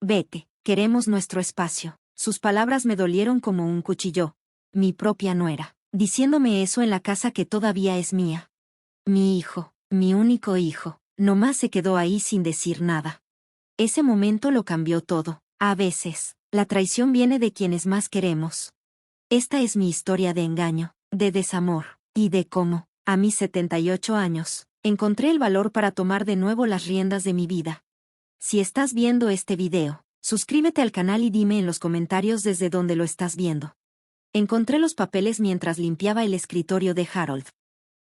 Vete, queremos nuestro espacio. Sus palabras me dolieron como un cuchillo. Mi propia nuera, diciéndome eso en la casa que todavía es mía. Mi hijo, mi único hijo, nomás se quedó ahí sin decir nada. Ese momento lo cambió todo. A veces, la traición viene de quienes más queremos. Esta es mi historia de engaño, de desamor, y de cómo, a mis 78 años, encontré el valor para tomar de nuevo las riendas de mi vida. Si estás viendo este video, suscríbete al canal y dime en los comentarios desde dónde lo estás viendo. Encontré los papeles mientras limpiaba el escritorio de Harold.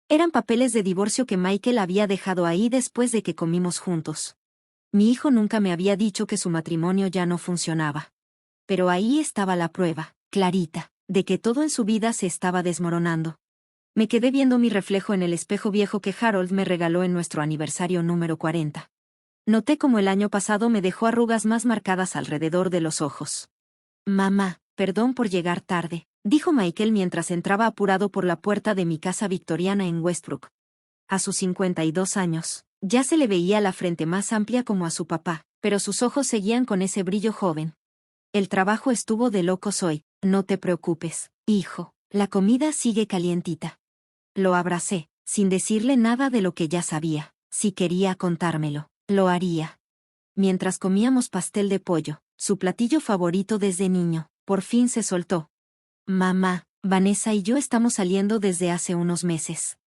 Eran papeles de divorcio que Michael había dejado ahí después de que comimos juntos. Mi hijo nunca me había dicho que su matrimonio ya no funcionaba. Pero ahí estaba la prueba, clarita, de que todo en su vida se estaba desmoronando. Me quedé viendo mi reflejo en el espejo viejo que Harold me regaló en nuestro aniversario número 40. Noté cómo el año pasado me dejó arrugas más marcadas alrededor de los ojos. Mamá, perdón por llegar tarde, dijo Michael mientras entraba apurado por la puerta de mi casa victoriana en Westbrook. A sus 52 años, ya se le veía la frente más amplia como a su papá, pero sus ojos seguían con ese brillo joven. El trabajo estuvo de locos hoy, no te preocupes, hijo, la comida sigue calientita. Lo abracé, sin decirle nada de lo que ya sabía. Si quería contármelo, lo haría. Mientras comíamos pastel de pollo, su platillo favorito desde niño, por fin se soltó. Mamá, Vanessa y yo estamos saliendo desde hace unos meses.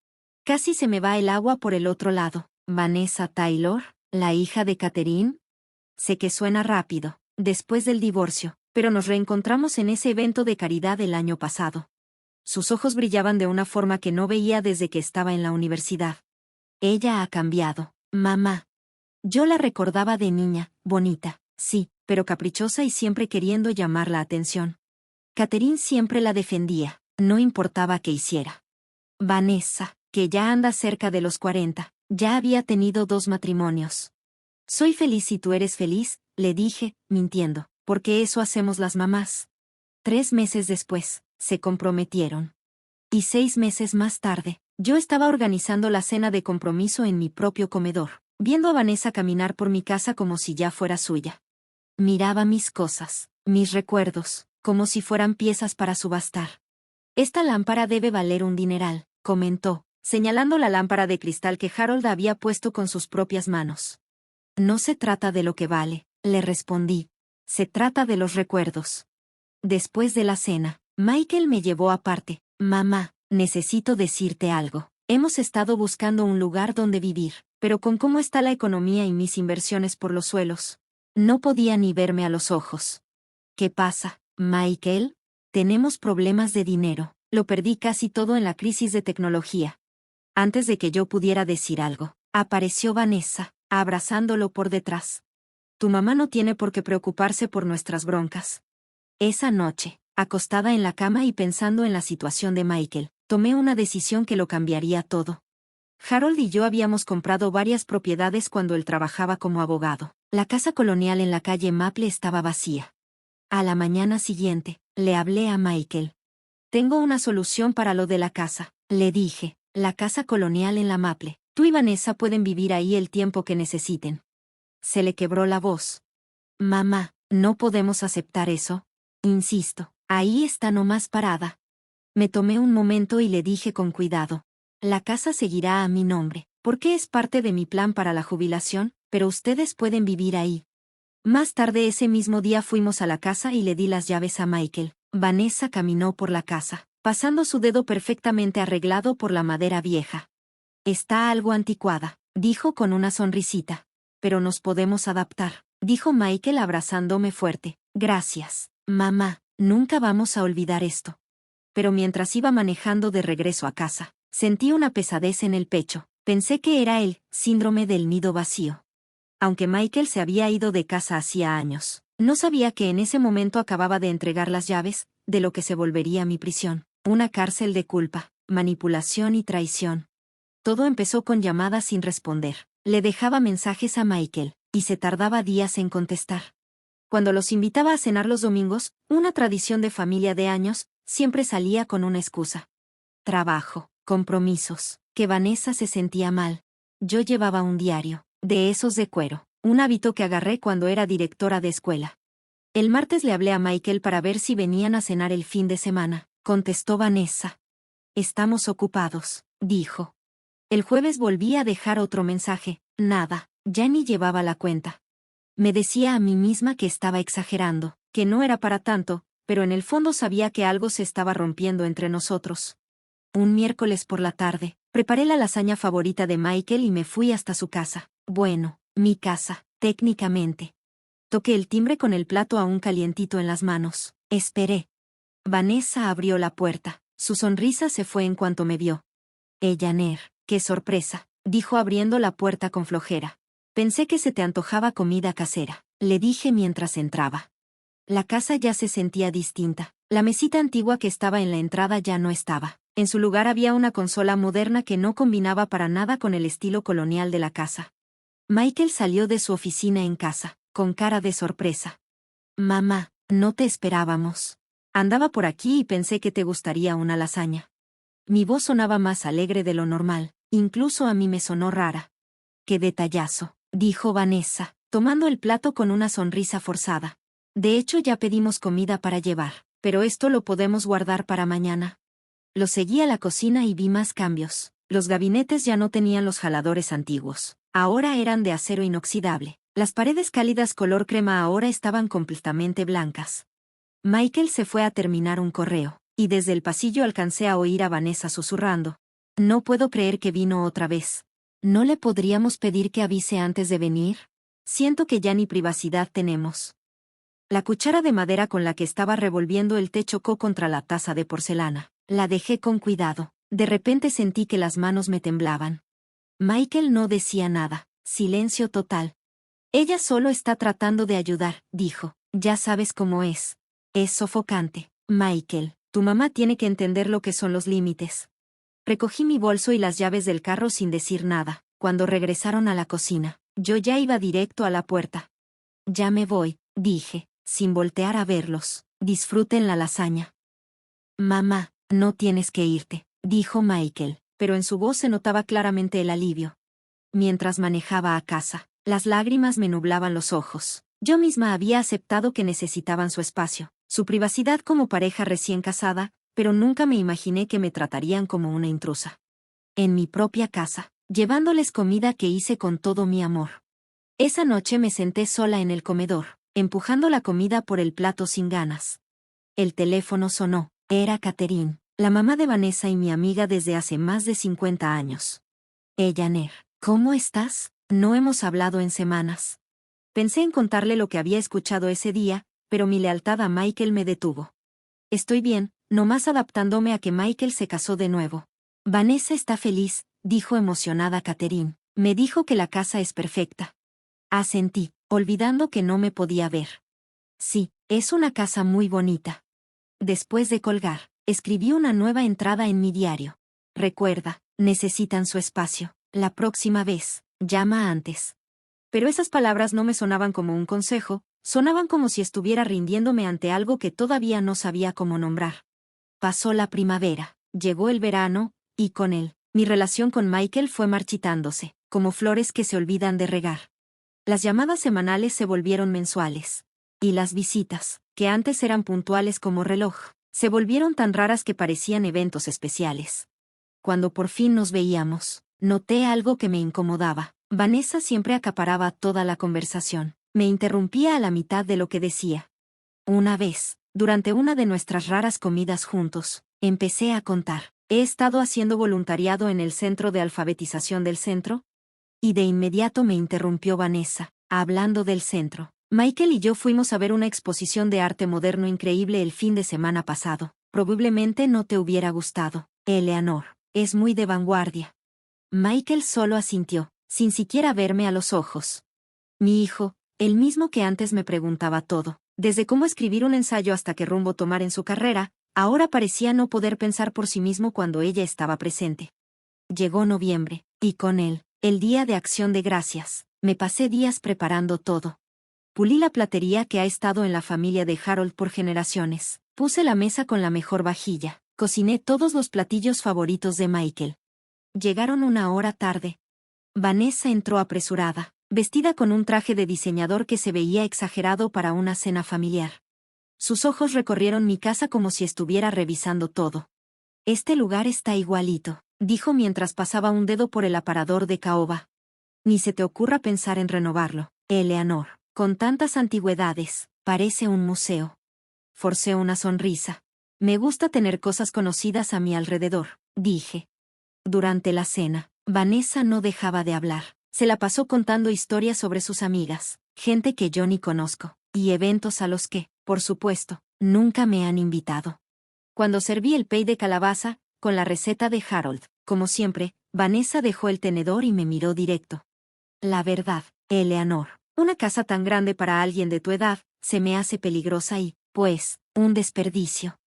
Casi se me va el agua por el otro lado. Vanessa Taylor, la hija de Catherine. Sé que suena rápido, después del divorcio, pero nos reencontramos en ese evento de caridad el año pasado. Sus ojos brillaban de una forma que no veía desde que estaba en la universidad. Ella ha cambiado, mamá. Yo la recordaba de niña, bonita, sí, pero caprichosa y siempre queriendo llamar la atención. Catherine siempre la defendía, no importaba qué hiciera. Vanessa, que ya anda cerca de los 40, ya había tenido 2 matrimonios. Soy feliz si tú eres feliz, le dije, mintiendo, porque eso hacemos las mamás. 3 meses después, se comprometieron. Y 6 meses más tarde, yo estaba organizando la cena de compromiso en mi propio comedor, viendo a Vanessa caminar por mi casa como si ya fuera suya. Miraba mis cosas, mis recuerdos, como si fueran piezas para subastar. Esta lámpara debe valer un dineral, comentó, señalando la lámpara de cristal que Harold había puesto con sus propias manos. No se trata de lo que vale, le respondí. Se trata de los recuerdos. Después de la cena, Michael me llevó aparte. Mamá, necesito decirte algo. Hemos estado buscando un lugar donde vivir, pero con cómo está la economía y mis inversiones por los suelos, no podía ni verme a los ojos. ¿Qué pasa, Michael? Tenemos problemas de dinero. Lo perdí casi todo en la crisis de tecnología. Antes de que yo pudiera decir algo, apareció Vanessa, abrazándolo por detrás. Tu mamá no tiene por qué preocuparse por nuestras broncas. Esa noche, acostada en la cama y pensando en la situación de Michael, tomé una decisión que lo cambiaría todo. Harold y yo habíamos comprado varias propiedades cuando él trabajaba como abogado. La casa colonial en la calle Maple estaba vacía. A la mañana siguiente, le hablé a Michael. Tengo una solución para lo de la casa, le dije, la casa colonial en la Maple. Tú y Vanessa pueden vivir ahí el tiempo que necesiten. Se le quebró la voz. Mamá, no podemos aceptar eso. Insisto, ahí está nomás parada. Me tomé un momento y le dije con cuidado. La casa seguirá a mi nombre, porque es parte de mi plan para la jubilación, pero ustedes pueden vivir ahí. Más tarde ese mismo día fuimos a la casa y le di las llaves a Michael. Vanessa caminó por la casa, pasando su dedo perfectamente arreglado por la madera vieja. Está algo anticuada, dijo con una sonrisita. Pero nos podemos adaptar, dijo Michael abrazándome fuerte. Gracias, mamá, nunca vamos a olvidar esto. Pero mientras iba manejando de regreso a casa, sentí una pesadez en el pecho. Pensé que era el síndrome del nido vacío. Aunque Michael se había ido de casa hacía años, no sabía que en ese momento acababa de entregar las llaves, de lo que se volvería mi prisión, una cárcel de culpa, manipulación y traición. Todo empezó con llamadas sin responder. Le dejaba mensajes a Michael, y se tardaba días en contestar. Cuando los invitaba a cenar los domingos, una tradición de familia de años, siempre salía con una excusa. Trabajo, compromisos, que Vanessa se sentía mal. Yo llevaba un diario, de esos de cuero, un hábito que agarré cuando era directora de escuela. El martes le hablé a Michael para ver si venían a cenar el fin de semana, contestó Vanessa. Estamos ocupados, dijo. El jueves volví a dejar otro mensaje, nada, ya ni llevaba la cuenta. Me decía a mí misma que estaba exagerando, que no era para tanto, pero en el fondo sabía que algo se estaba rompiendo entre nosotros. Un miércoles por la tarde, preparé la lasaña favorita de Michael y me fui hasta su casa. Bueno, mi casa, técnicamente. Toqué el timbre con el plato aún calientito en las manos. Esperé. Vanessa abrió la puerta. Su sonrisa se fue en cuanto me vio. Janer, qué sorpresa, dijo abriendo la puerta con flojera. Pensé que se te antojaba comida casera, le dije mientras entraba. La casa ya se sentía distinta. La mesita antigua que estaba en la entrada ya no estaba. En su lugar había una consola moderna que no combinaba para nada con el estilo colonial de la casa. Michael salió de su oficina en casa, con cara de sorpresa. Mamá, no te esperábamos. Andaba por aquí y pensé que te gustaría una lasaña. Mi voz sonaba más alegre de lo normal, incluso a mí me sonó rara. Qué detallazo, dijo Vanessa, tomando el plato con una sonrisa forzada. De hecho ya pedimos comida para llevar, pero esto lo podemos guardar para mañana. Lo seguí a la cocina y vi más cambios. Los gabinetes ya no tenían los jaladores antiguos. Ahora eran de acero inoxidable. Las paredes cálidas color crema ahora estaban completamente blancas. Michael se fue a terminar un correo, y desde el pasillo alcancé a oír a Vanessa susurrando. No puedo creer que vino otra vez. ¿No le podríamos pedir que avise antes de venir? Siento que ya ni privacidad tenemos. La cuchara de madera con la que estaba revolviendo el té chocó contra la taza de porcelana. La dejé con cuidado. De repente sentí que las manos me temblaban. Michael no decía nada. Silencio total. Ella solo está tratando de ayudar, dijo. Ya sabes cómo es. Es sofocante. Michael, tu mamá tiene que entender lo que son los límites. Recogí mi bolso y las llaves del carro sin decir nada. Cuando regresaron a la cocina, yo ya iba directo a la puerta. Ya me voy, dije, sin voltear a verlos. Disfruten la lasaña. Mamá, no tienes que irte, dijo Michael, pero en su voz se notaba claramente el alivio. Mientras manejaba a casa, las lágrimas me nublaban los ojos. Yo misma había aceptado que necesitaban su espacio, su privacidad como pareja recién casada, pero nunca me imaginé que me tratarían como una intrusa. En mi propia casa, llevándoles comida que hice con todo mi amor. Esa noche me senté sola en el comedor, empujando la comida por el plato sin ganas. El teléfono sonó. Era Catherine, la mamá de Vanessa y mi amiga desde hace más de 50 años. Janer, ¿cómo estás? No hemos hablado en semanas. Pensé en contarle lo que había escuchado ese día, pero mi lealtad a Michael me detuvo. Estoy bien, nomás adaptándome a que Michael se casó de nuevo. Vanessa está feliz, dijo emocionada Catherine. Me dijo que la casa es perfecta. Asentí, olvidando que no me podía ver. Sí, es una casa muy bonita. Después de colgar, escribí una nueva entrada en mi diario. Recuerda, necesitan su espacio. La próxima vez, llama antes. Pero esas palabras no me sonaban como un consejo, sonaban como si estuviera rindiéndome ante algo que todavía no sabía cómo nombrar. Pasó la primavera, llegó el verano, y con él, mi relación con Michael fue marchitándose, como flores que se olvidan de regar. Las llamadas semanales se volvieron mensuales. Y las visitas, que antes eran puntuales como reloj, se volvieron tan raras que parecían eventos especiales. Cuando por fin nos veíamos, noté algo que me incomodaba. Vanessa siempre acaparaba toda la conversación. Me interrumpía a la mitad de lo que decía. Una vez, durante una de nuestras raras comidas juntos, empecé a contar. He estado haciendo voluntariado en el centro de alfabetización del centro. Y de inmediato me interrumpió Vanessa, hablando del centro. Michael y yo fuimos a ver una exposición de arte moderno increíble el fin de semana pasado. Probablemente no te hubiera gustado, Eleanor. Es muy de vanguardia. Michael solo asintió, sin siquiera verme a los ojos. Mi hijo, el mismo que antes me preguntaba todo, desde cómo escribir un ensayo hasta qué rumbo tomar en su carrera, ahora parecía no poder pensar por sí mismo cuando ella estaba presente. Llegó noviembre, y con él, el Día de Acción de Gracias. Me pasé días preparando todo. Pulí la platería que ha estado en la familia de Harold por generaciones. Puse la mesa con la mejor vajilla. Cociné todos los platillos favoritos de Michael. Llegaron una hora tarde. Vanessa entró apresurada. vestida con un traje de diseñador que se veía exagerado para una cena familiar. Sus ojos recorrieron mi casa como si estuviera revisando todo. Este lugar está igualito, dijo mientras pasaba un dedo por el aparador de caoba. Ni se te ocurra pensar en renovarlo, Eleanor. Con tantas antigüedades, parece un museo. Forcé una sonrisa. Me gusta tener cosas conocidas a mi alrededor, dije. Durante la cena, Vanessa no dejaba de hablar. Se la pasó contando historias sobre sus amigas, gente que yo ni conozco, y eventos a los que, por supuesto, nunca me han invitado. Cuando serví el pay de calabaza, con la receta de Harold, como siempre, Vanessa dejó el tenedor y me miró directo. La verdad, Eleanor, una casa tan grande para alguien de tu edad, se me hace peligrosa y, pues, un desperdicio.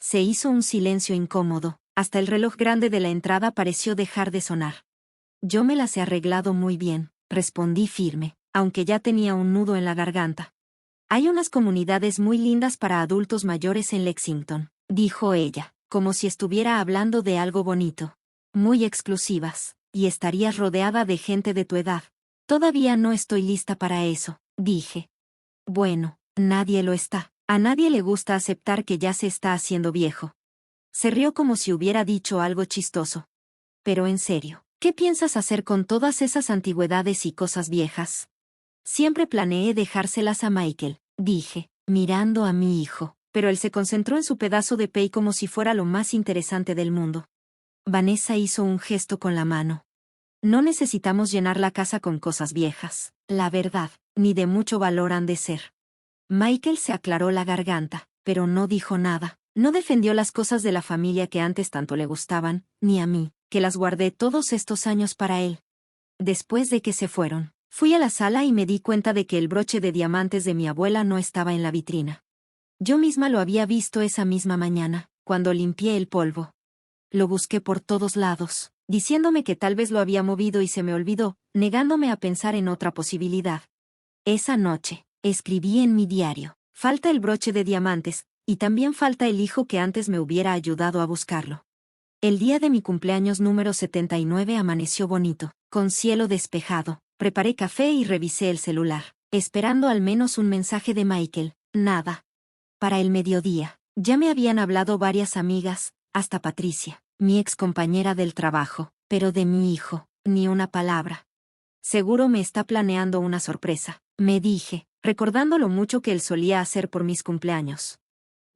Se hizo un silencio incómodo, hasta el reloj grande de la entrada pareció dejar de sonar. Yo me las he arreglado muy bien, respondí firme, aunque ya tenía un nudo en la garganta. Hay unas comunidades muy lindas para adultos mayores en Lexington, dijo ella, como si estuviera hablando de algo bonito. Muy exclusivas, y estarías rodeada de gente de tu edad. Todavía no estoy lista para eso, dije. Bueno, nadie lo está. A nadie le gusta aceptar que ya se está haciendo viejo. Se rió como si hubiera dicho algo chistoso. Pero en serio, ¿qué piensas hacer con todas esas antigüedades y cosas viejas? Siempre planeé dejárselas a Michael, dije, mirando a mi hijo, pero él se concentró en su pedazo de pay como si fuera lo más interesante del mundo. Vanessa hizo un gesto con la mano. No necesitamos llenar la casa con cosas viejas, la verdad, ni de mucho valor han de ser. Michael se aclaró la garganta, pero no dijo nada. No defendió las cosas de la familia que antes tanto le gustaban, ni a mí, que las guardé todos estos años para él. Después de que se fueron, fui a la sala y me di cuenta de que el broche de diamantes de mi abuela no estaba en la vitrina. Yo misma lo había visto esa misma mañana, cuando limpié el polvo. Lo busqué por todos lados, diciéndome que tal vez lo había movido y se me olvidó, negándome a pensar en otra posibilidad. Esa noche, escribí en mi diario, falta el broche de diamantes, y también falta el hijo que antes me hubiera ayudado a buscarlo. El día de mi cumpleaños número 79 amaneció bonito, con cielo despejado. Preparé café y revisé el celular, esperando al menos un mensaje de Michael. Nada. Para el mediodía, ya me habían hablado varias amigas, hasta Patricia, mi ex compañera del trabajo, pero de mi hijo, ni una palabra. Seguro me está planeando una sorpresa, me dije, recordando lo mucho que él solía hacer por mis cumpleaños.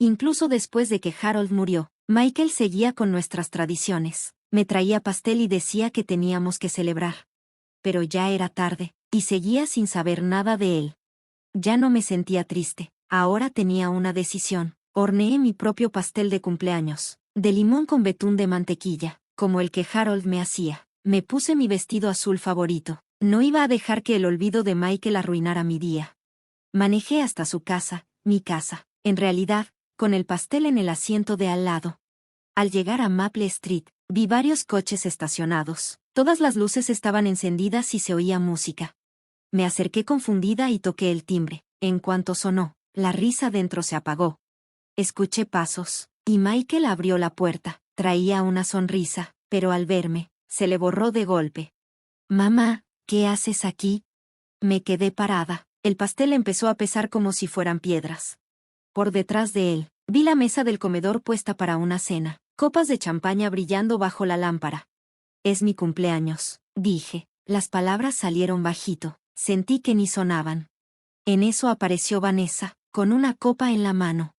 Incluso después de que Harold murió, Michael seguía con nuestras tradiciones. Me traía pastel y decía que teníamos que celebrar. Pero ya era tarde, y seguía sin saber nada de él. Ya no me sentía triste, ahora tenía una decisión. Horneé mi propio pastel de cumpleaños, de limón con betún de mantequilla, como el que Harold me hacía. Me puse mi vestido azul favorito. No iba a dejar que el olvido de Michael arruinara mi día. Manejé hasta su casa, mi casa, en realidad, con el pastel en el asiento de al lado. Al llegar a Maple Street, vi varios coches estacionados. Todas las luces estaban encendidas y se oía música. Me acerqué confundida y toqué el timbre. En cuanto sonó, la risa dentro se apagó. Escuché pasos, y Michael abrió la puerta. Traía una sonrisa, pero al verme, se le borró de golpe. «Mamá, ¿qué haces aquí?» Me quedé parada. El pastel empezó a pesar como si fueran piedras. Por detrás de él, vi la mesa del comedor puesta para una cena, copas de champaña brillando bajo la lámpara. «Es mi cumpleaños», dije. Las palabras salieron bajito, sentí que ni sonaban. En eso apareció Vanessa, con una copa en la mano.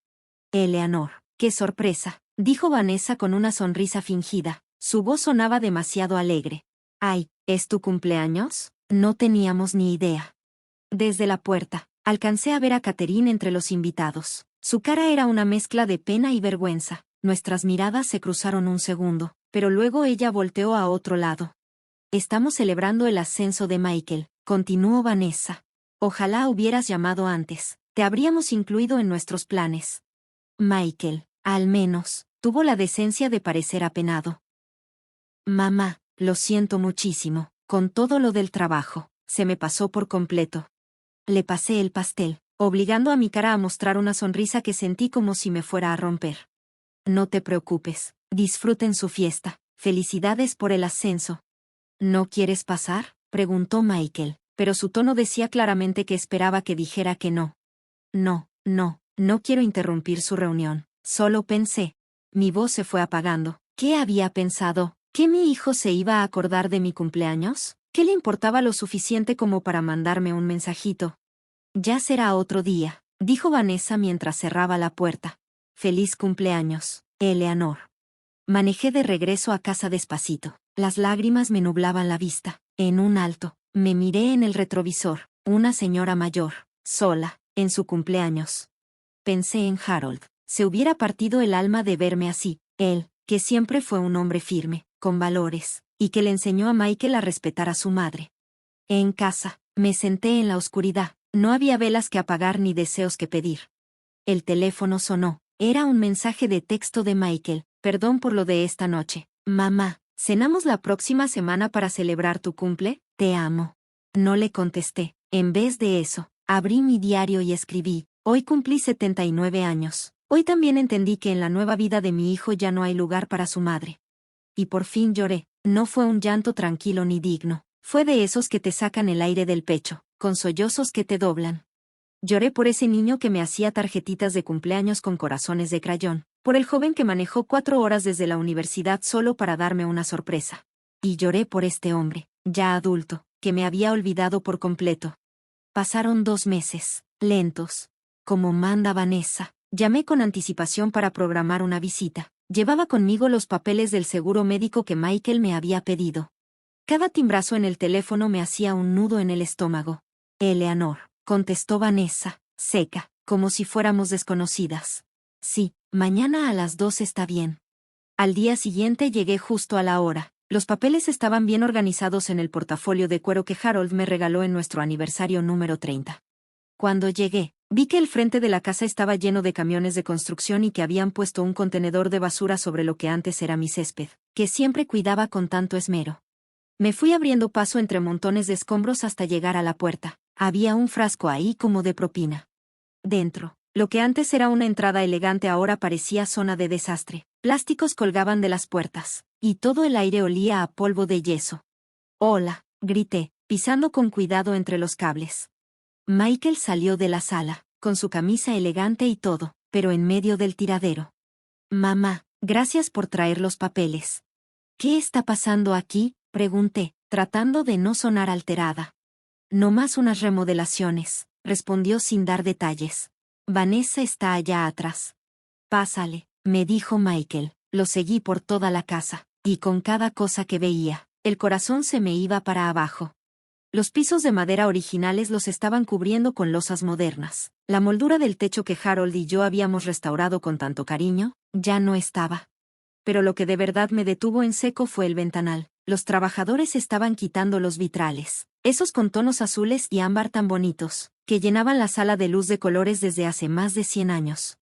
«Eleanor, qué sorpresa», dijo Vanessa con una sonrisa fingida. Su voz sonaba demasiado alegre. «Ay, ¿es tu cumpleaños? No teníamos ni idea». Desde la puerta, alcancé a ver a Catherine entre los invitados. Su cara era una mezcla de pena y vergüenza. Nuestras miradas se cruzaron un segundo, pero luego ella volteó a otro lado. «Estamos celebrando el ascenso de Michael», continuó Vanessa. «Ojalá hubieras llamado antes. Te habríamos incluido en nuestros planes». Michael, al menos, tuvo la decencia de parecer apenado. «Mamá, lo siento muchísimo, con todo lo del trabajo, se me pasó por completo». Le pasé el pastel, obligando a mi cara a mostrar una sonrisa que sentí como si me fuera a romper. «No te preocupes, disfruten su fiesta. Felicidades por el ascenso». «¿No quieres pasar?», preguntó Michael. pero su tono decía claramente que esperaba que dijera que no. No quiero interrumpir su reunión. Solo pensé. Mi voz se fue apagando. ¿Qué había pensado? ¿Que mi hijo se iba a acordar de mi cumpleaños? ¿Qué le importaba lo suficiente como para mandarme un mensajito? Ya será otro día, dijo Vanessa mientras cerraba la puerta. Feliz cumpleaños, Eleanor. Manejé de regreso a casa despacito. Las lágrimas me nublaban la vista. En un alto, me miré en el retrovisor. Una señora mayor, sola, en su cumpleaños. Pensé en Harold. Se hubiera partido el alma de verme así. Él, que siempre fue un hombre firme, con valores, y que le enseñó a Michael a respetar a su madre. En casa, me senté en la oscuridad. No había velas que apagar ni deseos que pedir. El teléfono sonó. Era un mensaje de texto de Michael. Perdón por lo de esta noche. Mamá, ¿cenamos la próxima semana para celebrar tu cumple? Te amo. No le contesté. En vez de eso, abrí mi diario y escribí. Hoy cumplí 79 años. Hoy también entendí que en la nueva vida de mi hijo ya no hay lugar para su madre. Y por fin lloré. No fue un llanto tranquilo ni digno. Fue de esos que te sacan el aire del pecho, con sollozos que te doblan. Lloré por ese niño que me hacía tarjetitas de cumpleaños con corazones de crayón, por el joven que manejó 4 horas desde la universidad solo para darme una sorpresa. Y lloré por este hombre, ya adulto, que me había olvidado por completo. Pasaron 2 meses, lentos. Como manda Vanessa, llamé con anticipación para programar una visita. Llevaba conmigo los papeles del seguro médico que Michael me había pedido. Cada timbrazo en el teléfono me hacía un nudo en el estómago. Eleanor, contestó Vanessa, seca, como si fuéramos desconocidas. Sí, mañana a las 2 está bien. Al día siguiente llegué justo a la hora. Los papeles estaban bien organizados en el portafolio de cuero que Harold me regaló en nuestro aniversario número 30. Cuando llegué, vi que el frente de la casa estaba lleno de camiones de construcción y que habían puesto un contenedor de basura sobre lo que antes era mi césped, que siempre cuidaba con tanto esmero. Me fui abriendo paso entre montones de escombros hasta llegar a la puerta. Había un frasco ahí como de propina. Dentro, lo que antes era una entrada elegante ahora parecía zona de desastre. Plásticos colgaban de las puertas, y todo el aire olía a polvo de yeso. «Hola», grité, pisando con cuidado entre los cables. Michael salió de la sala, con su camisa elegante y todo, pero en medio del tiradero. «Mamá, gracias por traer los papeles». «¿Qué está pasando aquí?», pregunté, tratando de no sonar alterada. «No más unas remodelaciones», respondió sin dar detalles. «Vanessa está allá atrás». «Pásale», me dijo Michael. Lo seguí por toda la casa, y con cada cosa que veía, el corazón se me iba para abajo. Los pisos de madera originales los estaban cubriendo con losas modernas. La moldura del techo que Harold y yo habíamos restaurado con tanto cariño, ya no estaba. Pero lo que de verdad me detuvo en seco fue el ventanal. Los trabajadores estaban quitando los vitrales, esos con tonos azules y ámbar tan bonitos, que llenaban la sala de luz de colores desde hace más de 100 años.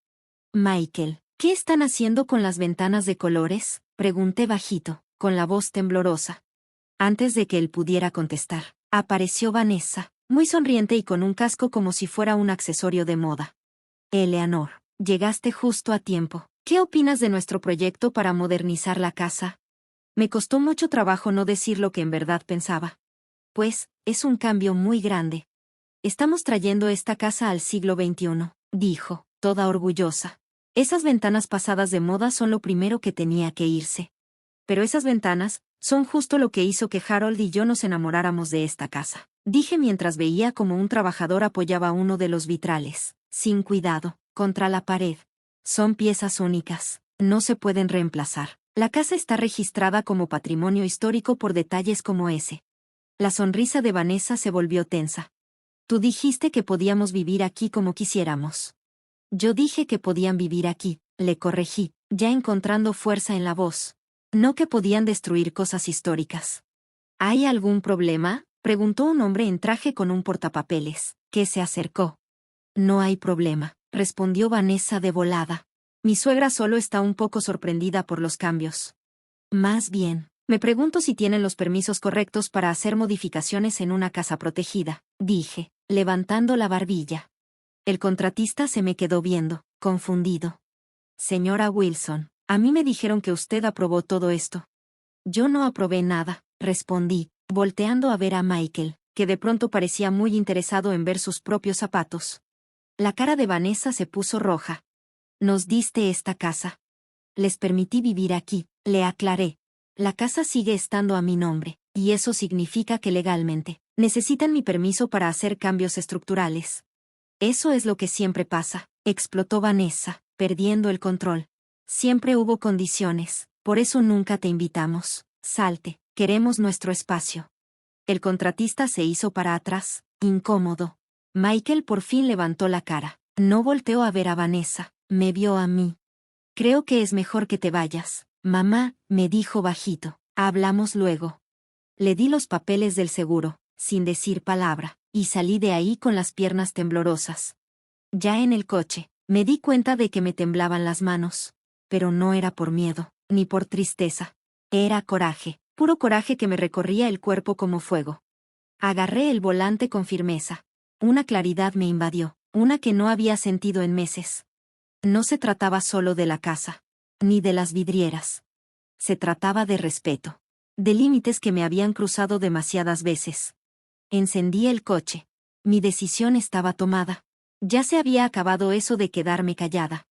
«Michael, ¿qué están haciendo con las ventanas de colores?», pregunté bajito, con la voz temblorosa. Antes de que él pudiera contestar, apareció Vanessa, muy sonriente y con un casco como si fuera un accesorio de moda. «Eleanor, llegaste justo a tiempo. ¿Qué opinas de nuestro proyecto para modernizar la casa?». Me costó mucho trabajo no decir lo que en verdad pensaba. «Pues, es un cambio muy grande. Estamos trayendo esta casa al siglo XXI», dijo, toda orgullosa. «Esas ventanas pasadas de moda son lo primero que tenía que irse. Pero esas ventanas son justo lo que hizo que Harold y yo nos enamoráramos de esta casa», dije mientras veía como un trabajador apoyaba uno de los vitrales, sin cuidado, contra la pared. «Son piezas únicas. No se pueden reemplazar. La casa está registrada como patrimonio histórico por detalles como ese». La sonrisa de Vanessa se volvió tensa. «Tú dijiste que podíamos vivir aquí como quisiéramos». «Yo dije que podían vivir aquí», le corregí, ya encontrando fuerza en la voz. «No que podían destruir cosas históricas». «¿Hay algún problema?», preguntó un hombre en traje con un portapapeles, que se acercó. «No hay problema», respondió Vanessa de volada. «Mi suegra solo está un poco sorprendida por los cambios. Más bien, me pregunto si tienen los permisos correctos para hacer modificaciones en una casa protegida», dije, levantando la barbilla. El contratista se me quedó viendo, confundido. «Señora Wilson, a mí me dijeron que usted aprobó todo esto». «Yo no aprobé nada», respondí, volteando a ver a Michael, que de pronto parecía muy interesado en ver sus propios zapatos. La cara de Vanessa se puso roja. Nos diste esta casa. Les permití vivir aquí, le aclaré. La casa sigue estando a mi nombre, y eso significa que legalmente necesitan mi permiso para hacer cambios estructurales. Eso es lo que siempre pasa, explotó Vanessa, perdiendo el control. Siempre hubo condiciones, por eso nunca te invitamos. Salte, queremos nuestro espacio. El contratista se hizo para atrás, incómodo. Michael por fin levantó la cara. No volteó a ver a Vanessa, me vio a mí. Creo que es mejor que te vayas, mamá, me dijo bajito. Hablamos luego. Le di los papeles del seguro, sin decir palabra, y salí de ahí con las piernas temblorosas. Ya en el coche, me di cuenta de que me temblaban las manos. Pero no era por miedo, ni por tristeza. Era coraje, puro coraje que me recorría el cuerpo como fuego. Agarré el volante con firmeza. Una claridad me invadió, una que no había sentido en meses. No se trataba solo de la casa, ni de las vidrieras. Se trataba de respeto. De límites que me habían cruzado demasiadas veces. Encendí el coche. Mi decisión estaba tomada. Ya se había acabado eso de quedarme callada.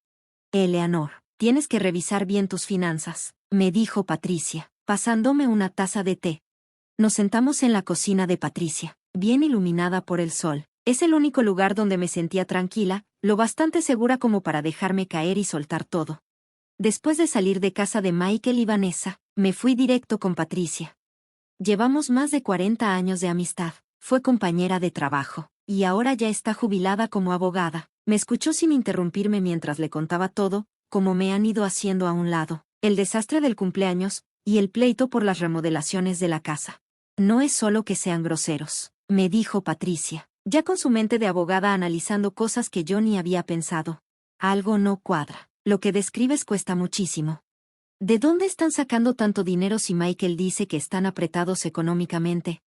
Eleanor, tienes que revisar bien tus finanzas, me dijo Patricia, pasándome una taza de té. Nos sentamos en la cocina de Patricia, bien iluminada por el sol. Es el único lugar donde me sentía tranquila, lo bastante segura como para dejarme caer y soltar todo. Después de salir de casa de Michael y Vanessa, me fui directo con Patricia. Llevamos más de 40 años de amistad, fue compañera de trabajo, y ahora ya está jubilada como abogada. Me escuchó sin interrumpirme mientras le contaba todo, como me han ido haciendo a un lado, el desastre del cumpleaños, y el pleito por las remodelaciones de la casa. No es solo que sean groseros, me dijo Patricia, ya con su mente de abogada analizando cosas que yo ni había pensado. Algo no cuadra, lo que describes cuesta muchísimo. ¿De dónde están sacando tanto dinero si Michael dice que están apretados económicamente?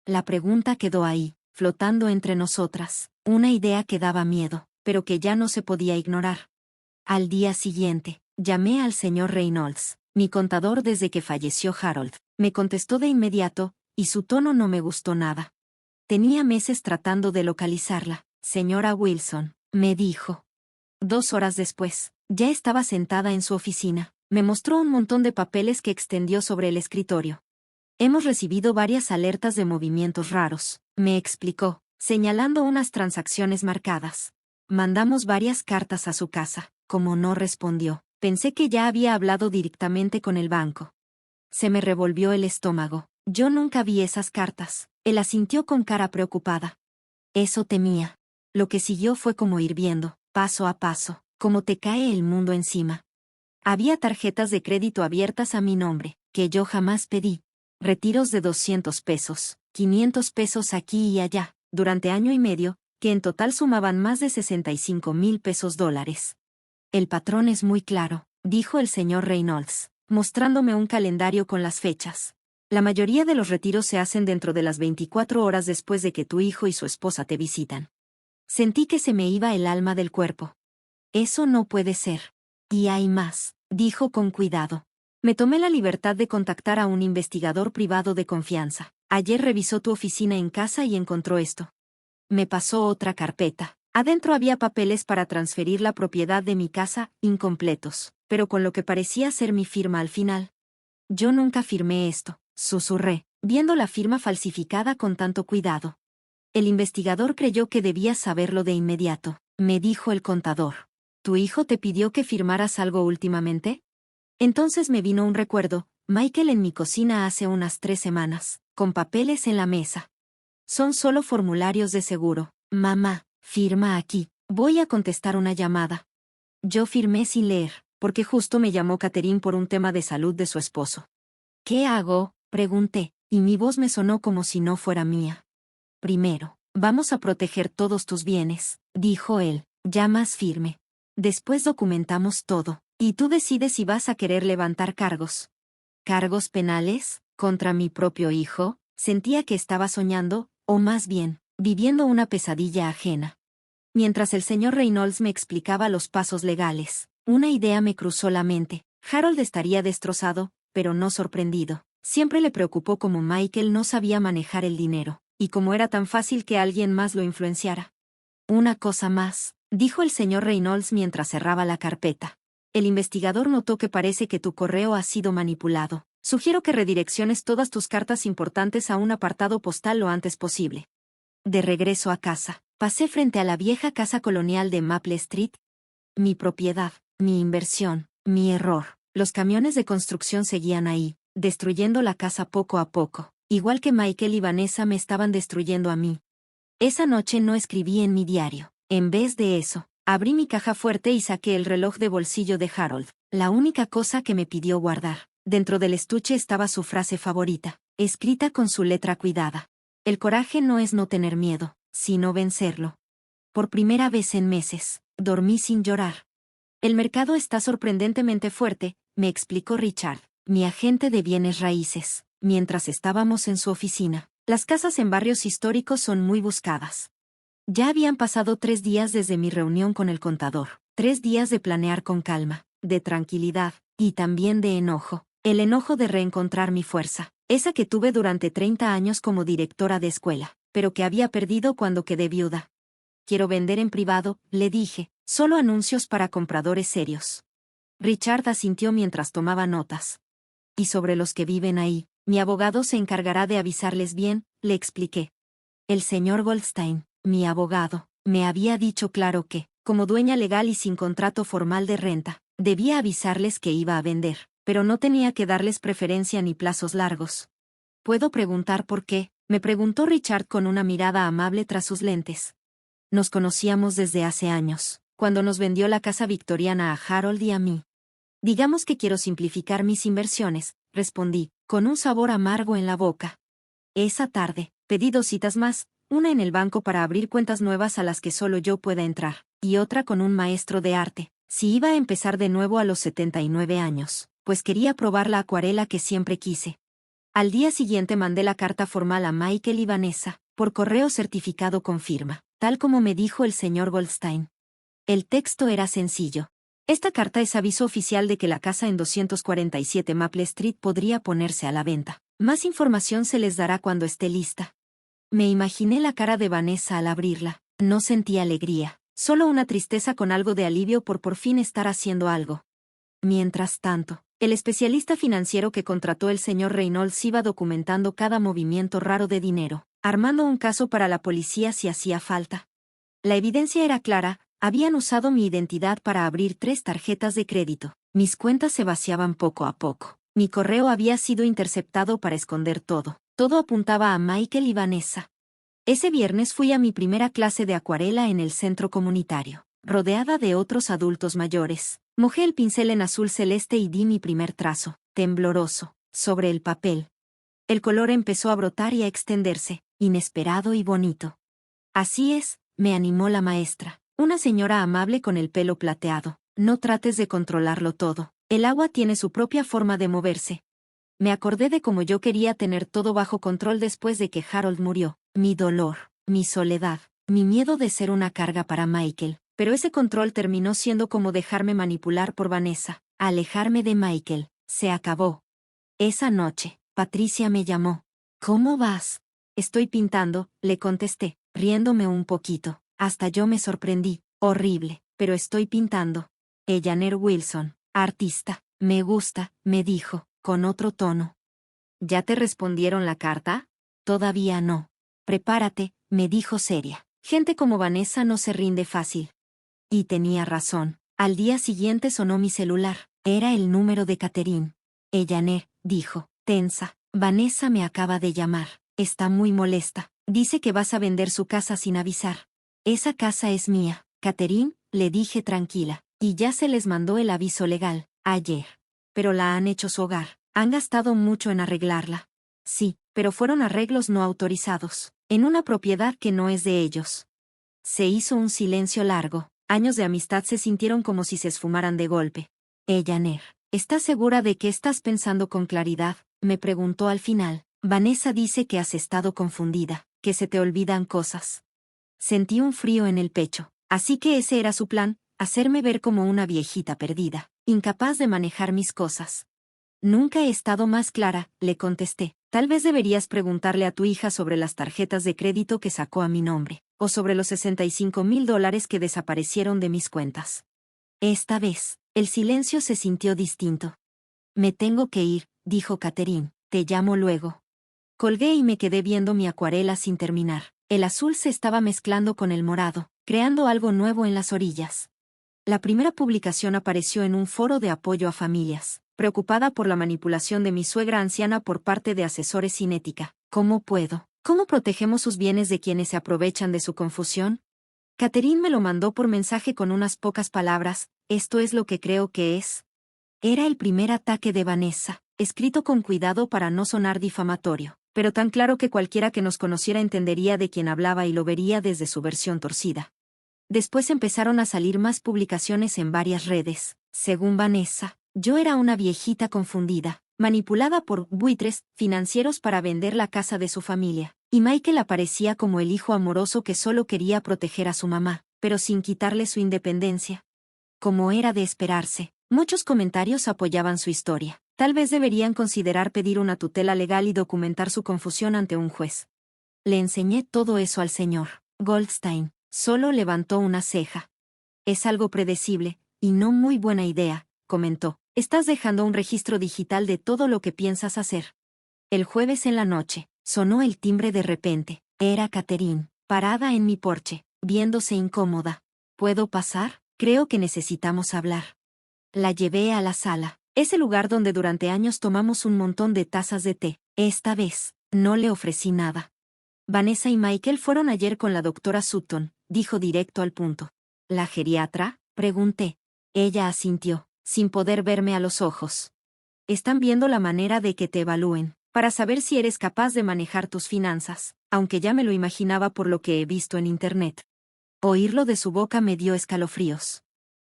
La pregunta quedó ahí, flotando entre nosotras, una idea que daba miedo, pero que ya no se podía ignorar. Al día siguiente, llamé al señor Reynolds, mi contador desde que falleció Harold. Me contestó de inmediato, y su tono no me gustó nada. Tenía meses tratando de localizarla. Señora Wilson, me dijo. 2 horas después, ya estaba sentada en su oficina. Me mostró un montón de papeles que extendió sobre el escritorio. Hemos recibido varias alertas de movimientos raros, me explicó, señalando unas transacciones marcadas. Mandamos varias cartas a su casa. Como no respondió, pensé que ya había hablado directamente con el banco. Se me revolvió el estómago. Yo nunca vi esas cartas. Él asintió con cara preocupada. Eso temía. Lo que siguió fue como ir viendo, paso a paso, cómo te cae el mundo encima. Había tarjetas de crédito abiertas a mi nombre, que yo jamás pedí. Retiros de 200 pesos, 500 pesos aquí y allá, durante año y medio, que en total sumaban más de 65,000 pesos dólares. El patrón es muy claro, dijo el señor Reynolds, mostrándome un calendario con las fechas. La mayoría de los retiros se hacen dentro de las 24 horas después de que tu hijo y su esposa te visitan. Sentí que se me iba el alma del cuerpo. Eso no puede ser. Y hay más, dijo con cuidado. Me tomé la libertad de contactar a un investigador privado de confianza. Ayer revisó tu oficina en casa y encontró esto. Me pasó otra carpeta. Adentro había papeles para transferir la propiedad de mi casa, incompletos, pero con lo que parecía ser mi firma al final. Yo nunca firmé esto, susurré, viendo la firma falsificada con tanto cuidado. El investigador creyó que debías saberlo de inmediato, me dijo el contador. ¿Tu hijo te pidió que firmaras algo últimamente? Entonces me vino un recuerdo, Michael en mi cocina hace unas 3 semanas, con papeles en la mesa. Son solo formularios de seguro. Mamá, firma aquí. Voy a contestar una llamada. Yo firmé sin leer, porque justo me llamó Catherine por un tema de salud de su esposo. ¿Qué hago?, pregunté, y mi voz me sonó como si no fuera mía. Primero, vamos a proteger todos tus bienes, dijo él, ya más firme. Después documentamos todo, y tú decides si vas a querer levantar cargos. ¿Cargos penales? ¿Contra mi propio hijo? Sentía que estaba soñando, o más bien, viviendo una pesadilla ajena. Mientras el señor Reynolds me explicaba los pasos legales, una idea me cruzó la mente. Harold estaría destrozado, pero no sorprendido. Siempre le preocupó cómo Michael no sabía manejar el dinero. y como era tan fácil que alguien más lo influenciara. Una cosa más, dijo el señor Reynolds mientras cerraba la carpeta. El investigador notó que parece que tu correo ha sido manipulado. Sugiero que redirecciones todas tus cartas importantes a un apartado postal lo antes posible. De regreso a casa, pasé frente a la vieja casa colonial de Maple Street. Mi propiedad, mi inversión, mi error. Los camiones de construcción seguían ahí, destruyendo la casa poco a poco, igual que Michael y Vanessa me estaban destruyendo a mí. Esa noche no escribí en mi diario. En vez de eso, abrí mi caja fuerte y saqué el reloj de bolsillo de Harold, la única cosa que me pidió guardar. Dentro del estuche estaba su frase favorita, escrita con su letra cuidada. El coraje no es no tener miedo, sino vencerlo. Por primera vez en meses, dormí sin llorar. El mercado está sorprendentemente fuerte, me explicó Richard, mi agente de bienes raíces, mientras estábamos en su oficina. Las casas en barrios históricos son muy buscadas. Ya habían pasado 3 días desde mi reunión con el contador, 3 días de planear con calma, de tranquilidad, y también de enojo. El enojo de reencontrar mi fuerza, esa que tuve durante 30 años como directora de escuela, pero que había perdido cuando quedé viuda. Quiero vender en privado, le dije, solo anuncios para compradores serios. Richard asintió mientras tomaba notas. Y sobre los que viven ahí, mi abogado se encargará de avisarles bien, le expliqué. El señor Goldstein, mi abogado, me había dicho claro que, como dueña legal y sin contrato formal de renta, debía avisarles que iba a vender, pero no tenía que darles preferencia ni plazos largos. ¿Puedo preguntar por qué?, me preguntó Richard con una mirada amable tras sus lentes. Nos conocíamos desde hace años, cuando nos vendió la casa victoriana a Harold y a mí. Digamos que quiero simplificar mis inversiones, respondí, con un sabor amargo en la boca. Esa tarde, pedí 2 citas más, una en el banco para abrir cuentas nuevas a las que solo yo pueda entrar, y otra con un maestro de arte, si iba a empezar de nuevo a los 79 años, pues quería probar la acuarela que siempre quise. Al día siguiente mandé la carta formal a Michael y Vanessa, por correo certificado con firma, tal como me dijo el señor Goldstein. El texto era sencillo. Esta carta es aviso oficial de que la casa en 247 Maple Street podría ponerse a la venta. Más información se les dará cuando esté lista. Me imaginé la cara de Vanessa al abrirla. No sentí alegría, solo una tristeza con algo de alivio por fin estar haciendo algo. Mientras tanto, el especialista financiero que contrató el señor Reynolds iba documentando cada movimiento raro de dinero, armando un caso para la policía si hacía falta. La evidencia era clara, habían usado mi identidad para abrir 3 tarjetas de crédito. Mis cuentas se vaciaban poco a poco. Mi correo había sido interceptado para esconder todo. Todo apuntaba a Michael y Vanessa. Ese viernes fui a mi primera clase de acuarela en el centro comunitario, rodeada de otros adultos mayores. Mojé el pincel en azul celeste y di mi primer trazo, tembloroso, sobre el papel. El color empezó a brotar y a extenderse, inesperado y bonito. Así es, me animó la maestra, una señora amable con el pelo plateado. No trates de controlarlo todo, el agua tiene su propia forma de moverse. Me acordé de cómo yo quería tener todo bajo control después de que Harold murió, mi dolor, mi soledad, mi miedo de ser una carga para Michael, pero ese control terminó siendo como dejarme manipular por Vanessa, alejarme de Michael, se acabó. Esa noche, Patricia me llamó. ¿Cómo vas? Estoy pintando, le contesté, riéndome un poquito, hasta yo me sorprendí, horrible, pero estoy pintando. Eleanor Wilson, artista, me gusta, me dijo, con otro tono. ¿Ya te respondieron la carta? Todavía no. Prepárate, me dijo seria. Gente como Vanessa no se rinde fácil. Y tenía razón. Al día siguiente sonó mi celular. Era el número de Catherine. Eleanor, dijo, tensa. Vanessa me acaba de llamar. Está muy molesta. Dice que vas a vender su casa sin avisar. Esa casa es mía, Catherine, le dije tranquila. Y ya se les mandó el aviso legal, ayer. Pero la han hecho su hogar. Han gastado mucho en arreglarla. Sí, pero fueron arreglos no autorizados, en una propiedad que no es de ellos. Se hizo un silencio largo. Años de amistad se sintieron como si se esfumaran de golpe. Eleanor, ¿estás segura de que estás pensando con claridad?, me preguntó al final. Vanessa dice que has estado confundida, que se te olvidan cosas. Sentí un frío en el pecho. Así que ese era su plan, hacerme ver como una viejita perdida, incapaz de manejar mis cosas. Nunca he estado más clara, le contesté. Tal vez deberías preguntarle a tu hija sobre las tarjetas de crédito que sacó a mi nombre, o sobre los $65,000 que desaparecieron de mis cuentas. Esta vez, el silencio se sintió distinto. Me tengo que ir, dijo Catherine. Te llamo luego. Colgué y me quedé viendo mi acuarela sin terminar. El azul se estaba mezclando con el morado, creando algo nuevo en las orillas. La primera publicación apareció en un foro de apoyo a familias, preocupada por la manipulación de mi suegra anciana por parte de asesores sin ética. ¿Cómo puedo? ¿Cómo protegemos sus bienes de quienes se aprovechan de su confusión? Catherine me lo mandó por mensaje con unas pocas palabras. Esto es lo que creo que es. Era el primer ataque de Vanessa, escrito con cuidado para no sonar difamatorio, pero tan claro que cualquiera que nos conociera entendería de quién hablaba y lo vería desde su versión torcida. Después empezaron a salir más publicaciones en varias redes. Según Vanessa, yo era una viejita confundida, manipulada por buitres financieros para vender la casa de su familia, y Michael aparecía como el hijo amoroso que solo quería proteger a su mamá, pero sin quitarle su independencia. Como era de esperarse, muchos comentarios apoyaban su historia. Tal vez deberían considerar pedir una tutela legal y documentar su confusión ante un juez. Le enseñé todo eso al señor Goldstein. Solo levantó una ceja. Es algo predecible, y no muy buena idea, comentó. Estás dejando un registro digital de todo lo que piensas hacer. El jueves en la noche, sonó el timbre de repente. Era Catherine, parada en mi porche, viéndose incómoda. ¿Puedo pasar? Creo que necesitamos hablar. La llevé a la sala, ese lugar donde durante años tomamos un montón de tazas de té. Esta vez, no le ofrecí nada. Vanessa y Michael fueron ayer con la doctora Sutton, dijo directo al punto. ¿La geriatra? Pregunté. Ella asintió, sin poder verme a los ojos. Están viendo la manera de que te evalúen, para saber si eres capaz de manejar tus finanzas, aunque ya me lo imaginaba por lo que he visto en internet. Oírlo de su boca me dio escalofríos.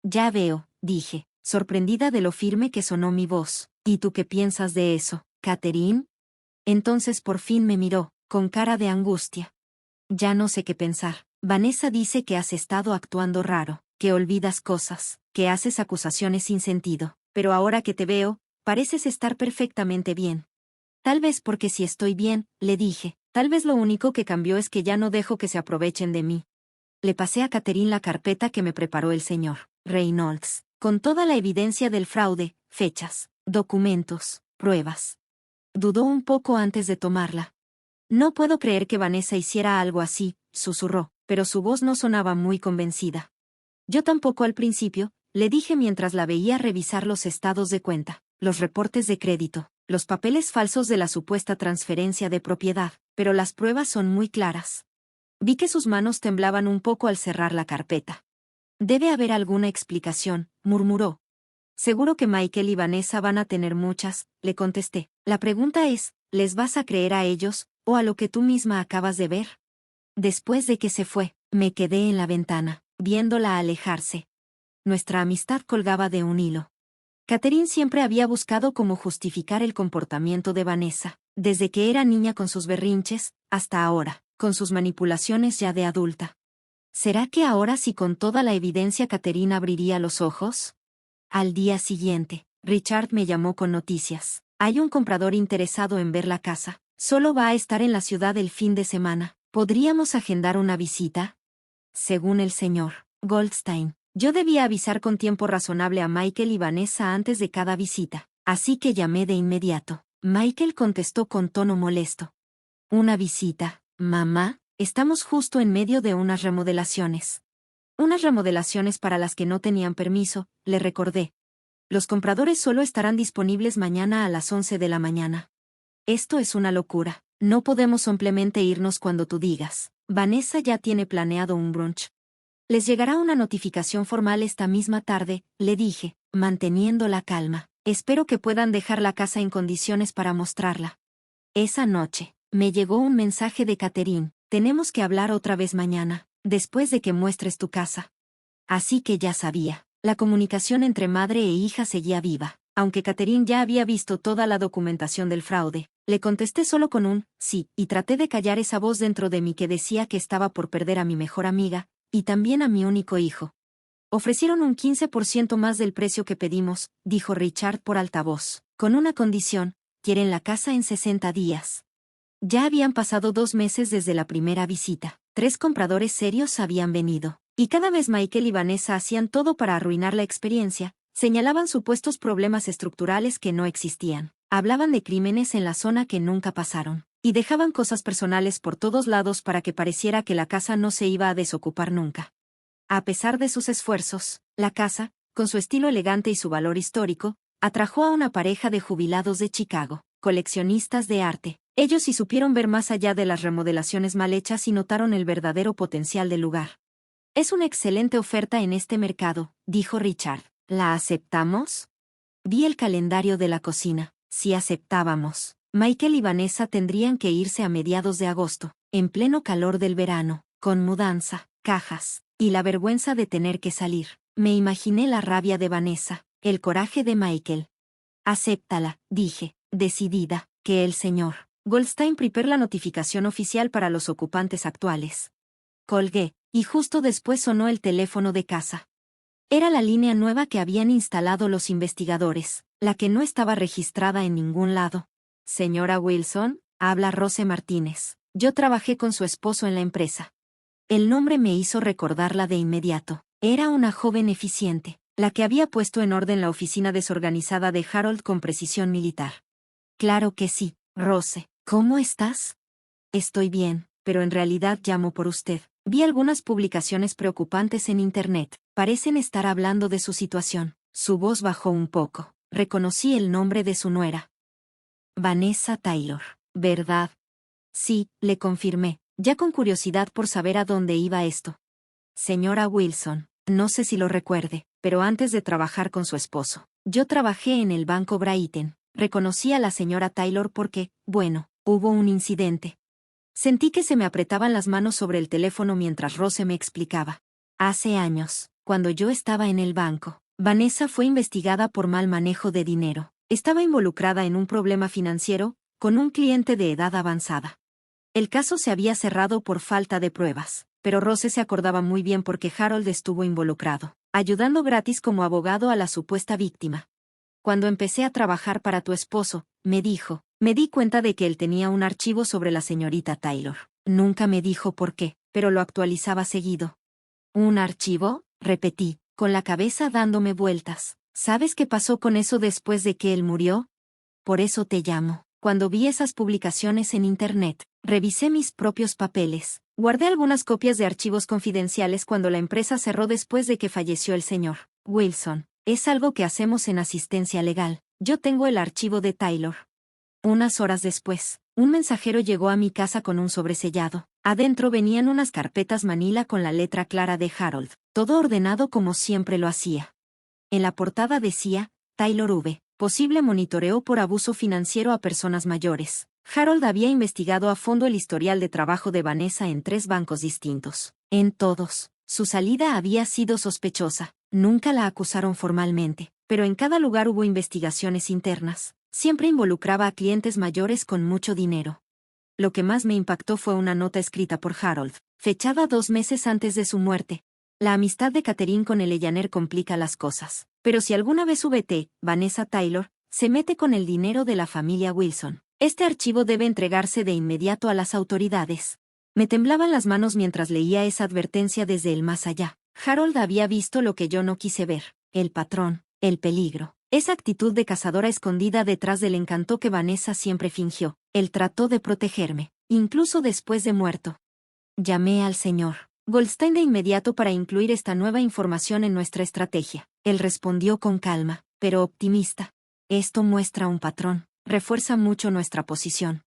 Ya veo, dije, sorprendida de lo firme que sonó mi voz. ¿Y tú qué piensas de eso, Catherine? Entonces por fin me miró, con cara de angustia. Ya no sé qué pensar. Vanessa dice que has estado actuando raro, que olvidas cosas, que haces acusaciones sin sentido, pero ahora que te veo, pareces estar perfectamente bien. Tal vez porque si estoy bien, le dije, tal vez lo único que cambió es que ya no dejo que se aprovechen de mí. Le pasé a Catherine la carpeta que me preparó el señor Reynolds, con toda la evidencia del fraude, fechas, documentos, pruebas. Dudó un poco antes de tomarla. No puedo creer que Vanessa hiciera algo así, susurró, pero su voz no sonaba muy convencida. Yo tampoco al principio, le dije mientras la veía revisar los estados de cuenta, los reportes de crédito, los papeles falsos de la supuesta transferencia de propiedad, pero las pruebas son muy claras. Vi que sus manos temblaban un poco al cerrar la carpeta. Debe haber alguna explicación, murmuró. Seguro que Michael y Vanessa van a tener muchas, le contesté. La pregunta es, ¿les vas a creer a ellos, o a lo que tú misma acabas de ver? Después de que se fue, me quedé en la ventana, viéndola alejarse. Nuestra amistad colgaba de un hilo. Catherine siempre había buscado cómo justificar el comportamiento de Vanessa, desde que era niña con sus berrinches, hasta ahora, con sus manipulaciones ya de adulta. ¿Será que ahora sí con toda la evidencia Catherine abriría los ojos? Al día siguiente, Richard me llamó con noticias. Hay un comprador interesado en ver la casa. Solo va a estar en la ciudad el fin de semana. ¿Podríamos agendar una visita? Según el señor Goldstein, yo debía avisar con tiempo razonable a Michael y Vanessa antes de cada visita, así que llamé de inmediato. Michael contestó con tono molesto. ¿Una visita, mamá? Estamos justo en medio de unas remodelaciones. Unas remodelaciones para las que no tenían permiso, le recordé. Los compradores solo estarán disponibles mañana a las 11 de la mañana. Esto es una locura. No podemos simplemente irnos cuando tú digas. Vanessa ya tiene planeado un brunch. Les llegará una notificación formal esta misma tarde, le dije, manteniendo la calma. Espero que puedan dejar la casa en condiciones para mostrarla. Esa noche, me llegó un mensaje de Catherine. Tenemos que hablar otra vez mañana, después de que muestres tu casa. Así que ya sabía. La comunicación entre madre e hija seguía viva. Aunque Catherine ya había visto toda la documentación del fraude, le contesté solo con un sí, y traté de callar esa voz dentro de mí que decía que estaba por perder a mi mejor amiga, y también a mi único hijo. Ofrecieron un 15% más del precio que pedimos, dijo Richard por altavoz, con una condición, Quieren la casa en 60 días. Ya habían pasado 2 meses desde la primera visita. 3 compradores serios habían venido. Y cada vez Michael y Vanessa hacían todo para arruinar la experiencia. Señalaban supuestos problemas estructurales que no existían. Hablaban de crímenes en la zona que nunca pasaron. Y dejaban cosas personales por todos lados para que pareciera que la casa no se iba a desocupar nunca. A pesar de sus esfuerzos, la casa, con su estilo elegante y su valor histórico, atrajo a una pareja de jubilados de Chicago, coleccionistas de arte. Ellos sí supieron ver más allá de las remodelaciones mal hechas y notaron el verdadero potencial del lugar. Es una excelente oferta en este mercado, dijo Richard. ¿La aceptamos? Vi el calendario de la cocina. Si aceptábamos, Michael y Vanessa tendrían que irse a mediados de agosto, en pleno calor del verano, con mudanza, cajas, y la vergüenza de tener que salir. Me imaginé la rabia de Vanessa, el coraje de Michael. Acéptala, dije, decidida, que el señor Goldstein prepare la notificación oficial para los ocupantes actuales. Colgué, y justo después sonó el teléfono de casa. Era la línea nueva que habían instalado los investigadores, la que no estaba registrada en ningún lado. Señora Wilson, habla Rose Martínez. Yo trabajé con su esposo en la empresa. El nombre me hizo recordarla de inmediato. Era una joven eficiente, la que había puesto en orden la oficina desorganizada de Harold con precisión militar. Claro que sí, Rose. ¿Cómo estás? Estoy bien, pero en realidad llamo por usted. Vi algunas publicaciones preocupantes en Internet. Parecen estar hablando de su situación. Su voz bajó un poco. Reconocí el nombre de su nuera. Vanessa Taylor, ¿verdad? Sí, le confirmé, ya con curiosidad por saber a dónde iba esto. Señora Wilson, no sé si lo recuerde, pero antes de trabajar con su esposo, yo trabajé en el Banco Brighton. Reconocí a la señora Taylor porque, bueno, hubo un incidente. Sentí que se me apretaban las manos sobre el teléfono mientras Rose me explicaba. Hace años, cuando yo estaba en el banco, Vanessa fue investigada por mal manejo de dinero. Estaba involucrada en un problema financiero, con un cliente de edad avanzada. El caso se había cerrado por falta de pruebas, pero Rose se acordaba muy bien porque Harold estuvo involucrado, ayudando gratis como abogado a la supuesta víctima. Cuando empecé a trabajar para tu esposo, me dijo, me di cuenta de que él tenía un archivo sobre la señorita Taylor. Nunca me dijo por qué, pero lo actualizaba seguido. ¿Un archivo? Repetí, con la cabeza dándome vueltas. ¿Sabes qué pasó con eso después de que él murió? Por eso te llamo. Cuando vi esas publicaciones en Internet, revisé mis propios papeles. Guardé algunas copias de archivos confidenciales cuando la empresa cerró después de que falleció el señor Wilson. Es algo que hacemos en asistencia legal. Yo tengo el archivo de Taylor. Unas horas después, un mensajero llegó a mi casa con un sobresellado. Adentro venían unas carpetas manila con la letra clara de Harold, todo ordenado como siempre lo hacía. En la portada decía, Taylor V. Posible monitoreo por abuso financiero a personas mayores. Harold había investigado a fondo el historial de trabajo de Vanessa en 3 bancos distintos. En todos, su salida había sido sospechosa. Nunca la acusaron formalmente, pero en cada lugar hubo investigaciones internas. Siempre involucraba a clientes mayores con mucho dinero. Lo que más me impactó fue una nota escrita por Harold, fechada 2 meses antes de su muerte. La amistad de Catherine con el Ellaner complica las cosas. Pero si alguna vez VT, Vanessa Taylor, se mete con el dinero de la familia Wilson, este archivo debe entregarse de inmediato a las autoridades. Me temblaban las manos mientras leía esa advertencia desde el más allá. Harold había visto lo que yo no quise ver, el patrón, el peligro. Esa actitud de cazadora escondida detrás del encanto que Vanessa siempre fingió. Él trató de protegerme, incluso después de muerto. Llamé al señor Goldstein de inmediato para incluir esta nueva información en nuestra estrategia. Él respondió con calma, pero optimista. Esto muestra un patrón, refuerza mucho nuestra posición.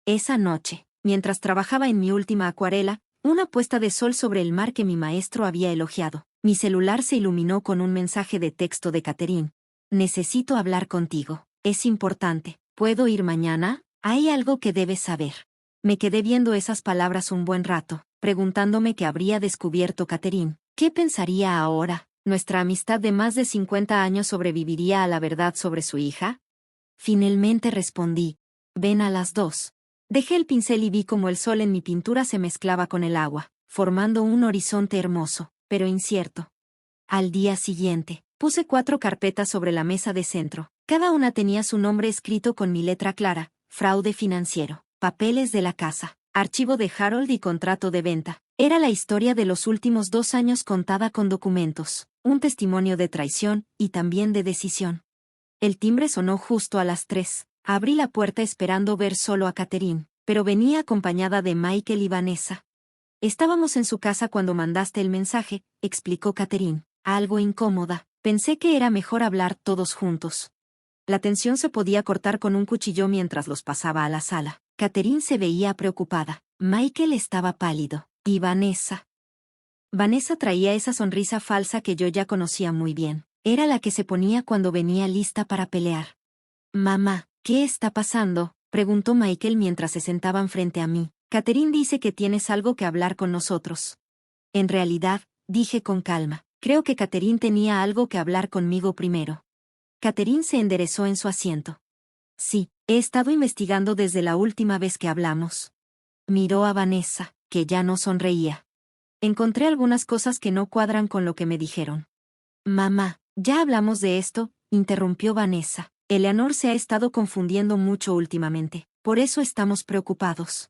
Esa noche, mientras trabajaba en mi última acuarela, una puesta de sol sobre el mar que mi maestro había elogiado, mi celular se iluminó con un mensaje de texto de Catherine. Necesito hablar contigo. Es importante. ¿Puedo ir mañana? Hay algo que debes saber. Me quedé viendo esas palabras un buen rato, preguntándome qué habría descubierto Catherine. ¿Qué pensaría ahora? ¿Nuestra amistad de más de 50 años sobreviviría a la verdad sobre su hija? Finalmente respondí. Ven a las 2. Dejé el pincel y vi cómo el sol en mi pintura se mezclaba con el agua, formando un horizonte hermoso, pero incierto. Al día siguiente, puse 4 carpetas sobre la mesa de centro, Cada una tenía su nombre escrito con mi letra clara: fraude financiero, papeles de la casa, archivo de Harold y contrato de venta. Era la historia de los últimos 2 años contada con documentos, un testimonio de traición y también de decisión. El timbre sonó justo a las 3. Abrí la puerta esperando ver solo a Catherine, pero venía acompañada de Michael y Vanessa. Estábamos en su casa cuando mandaste el mensaje, explicó Catherine, algo incómoda. Pensé que era mejor hablar todos juntos. La tensión se podía cortar con un cuchillo mientras los pasaba a la sala. Catherine se veía preocupada. Michael estaba pálido. ¿Y Vanessa? Vanessa traía esa sonrisa falsa que yo ya conocía muy bien. Era la que se ponía cuando venía lista para pelear. Mamá, ¿qué está pasando?, preguntó Michael mientras se sentaban frente a mí. Catherine dice que tienes algo que hablar con nosotros. En realidad, dije con calma, creo que Catherine tenía algo que hablar conmigo primero. Catherine se enderezó en su asiento. Sí, he estado investigando desde la última vez que hablamos. Miró a Vanessa, que ya no sonreía. Encontré algunas cosas que no cuadran con lo que me dijeron. Mamá, ya hablamos de esto, interrumpió Vanessa. Eleanor se ha estado confundiendo mucho últimamente, por eso estamos preocupados.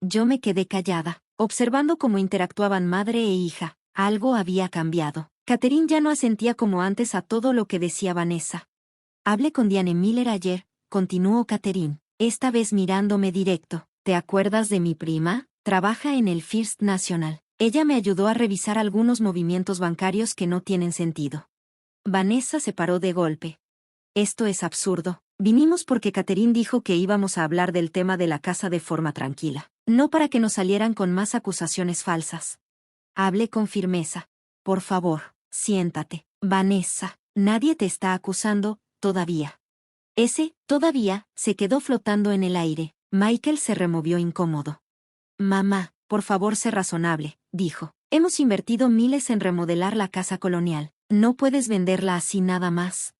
Yo me quedé callada, observando cómo interactuaban madre e hija. Algo había cambiado. Catherine ya no asentía como antes a todo lo que decía Vanessa. Hablé con Diane Miller ayer, continuó Catherine, esta vez mirándome directo. ¿Te acuerdas de mi prima? Trabaja en el First National. Ella me ayudó a revisar algunos movimientos bancarios que no tienen sentido. Vanessa se paró de golpe. Esto es absurdo. Vinimos porque Catherine dijo que íbamos a hablar del tema de la casa de forma tranquila, no para que nos salieran con más acusaciones falsas. Hablé con firmeza. Por favor, siéntate. Vanessa, nadie te está acusando, todavía. Ese, todavía, se quedó flotando en el aire. Michael se removió incómodo. Mamá, por favor, sé razonable, dijo. Hemos invertido miles en remodelar la casa colonial. No puedes venderla así nada más.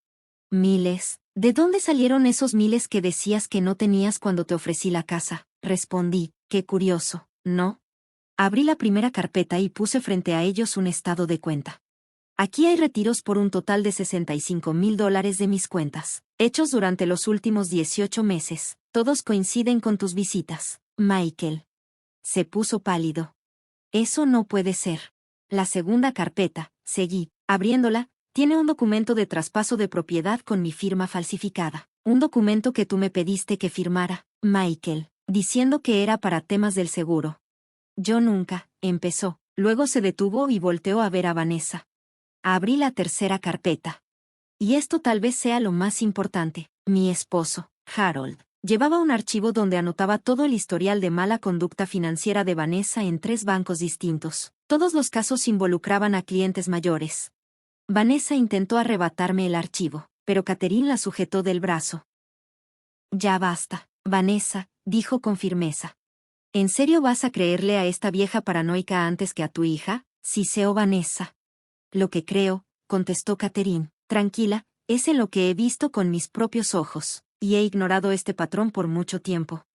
¿Miles? ¿De dónde salieron esos miles que decías que no tenías cuando te ofrecí la casa? Respondí, qué curioso, ¿no? Abrí la primera carpeta y puse frente a ellos un estado de cuenta. Aquí hay retiros por un total de $65,000 de mis cuentas, hechos durante los últimos 18 meses. Todos coinciden con tus visitas, Michael. Se puso pálido. Eso no puede ser. La segunda carpeta, seguí, abriéndola, tiene un documento de traspaso de propiedad con mi firma falsificada. Un documento que tú me pediste que firmara, Michael, diciendo que era para temas del seguro. Yo nunca, empezó, luego se detuvo y volteó a ver a Vanessa. Abrí la tercera carpeta. Y esto tal vez sea lo más importante. Mi esposo, Harold, llevaba un archivo donde anotaba todo el historial de mala conducta financiera de Vanessa en 3 bancos distintos. Todos los casos involucraban a clientes mayores. Vanessa intentó arrebatarme el archivo, pero Catherine la sujetó del brazo. Ya basta, Vanessa, dijo con firmeza. ¿En serio vas a creerle a esta vieja paranoica antes que a tu hija? Siseó Vanessa. Lo que creo, contestó Catherine, tranquila, es en lo que he visto con mis propios ojos, y he ignorado este patrón por mucho tiempo.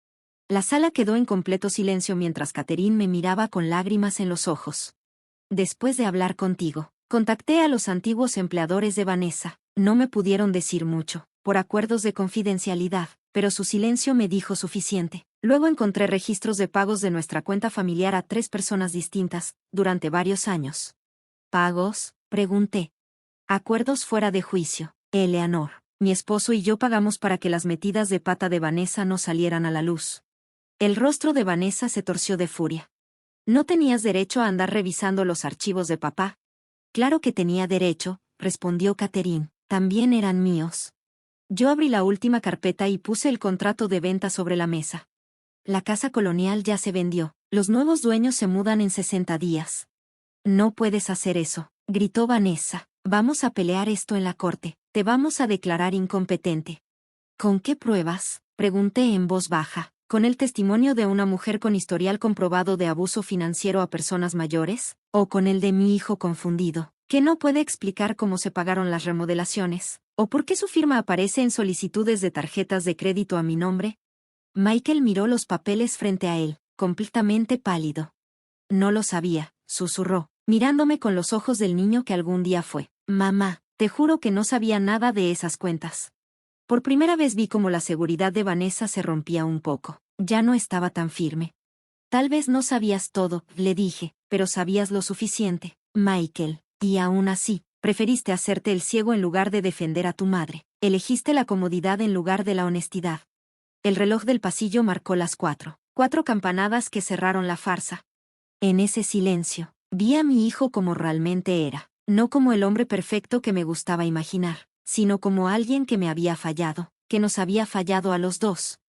La sala quedó en completo silencio mientras Catherine me miraba con lágrimas en los ojos. Después de hablar contigo, contacté a los antiguos empleadores de Vanessa. No me pudieron decir mucho, por acuerdos de confidencialidad, pero su silencio me dijo suficiente. Luego encontré registros de pagos de nuestra cuenta familiar a 3 personas distintas, durante varios años. ¿Pagos?, pregunté. Acuerdos fuera de juicio, Eleanor. Mi esposo y yo pagamos para que las metidas de pata de Vanessa no salieran a la luz. El rostro de Vanessa se torció de furia. ¿No tenías derecho a andar revisando los archivos de papá? Claro que tenía derecho, respondió Catherine. También eran míos. Yo abrí la última carpeta y puse el contrato de venta sobre la mesa. La casa colonial ya se vendió. Los nuevos dueños se mudan en 60 días. No puedes hacer eso, gritó Vanessa. Vamos a pelear esto en la corte. Te vamos a declarar incompetente. ¿Con qué pruebas?, pregunté en voz baja. ¿Con el testimonio de una mujer con historial comprobado de abuso financiero a personas mayores? ¿O con el de mi hijo confundido, que no puede explicar cómo se pagaron las remodelaciones? ¿O por qué su firma aparece en solicitudes de tarjetas de crédito a mi nombre? Michael miró los papeles frente a él, completamente pálido. No lo sabía, susurró, mirándome con los ojos del niño que algún día fue. Mamá, te juro que no sabía nada de esas cuentas. Por primera vez vi cómo la seguridad de Vanessa se rompía un poco. Ya no estaba tan firme. Tal vez no sabías todo, le dije, pero sabías lo suficiente, Michael. Y aún así, preferiste hacerte el ciego en lugar de defender a tu madre. Elegiste la comodidad en lugar de la honestidad. El reloj del pasillo marcó las 4. 4 campanadas que cerraron la farsa. En ese silencio, vi a mi hijo como realmente era. No como el hombre perfecto que me gustaba imaginar, sino como alguien que me había fallado, que nos había fallado a los dos.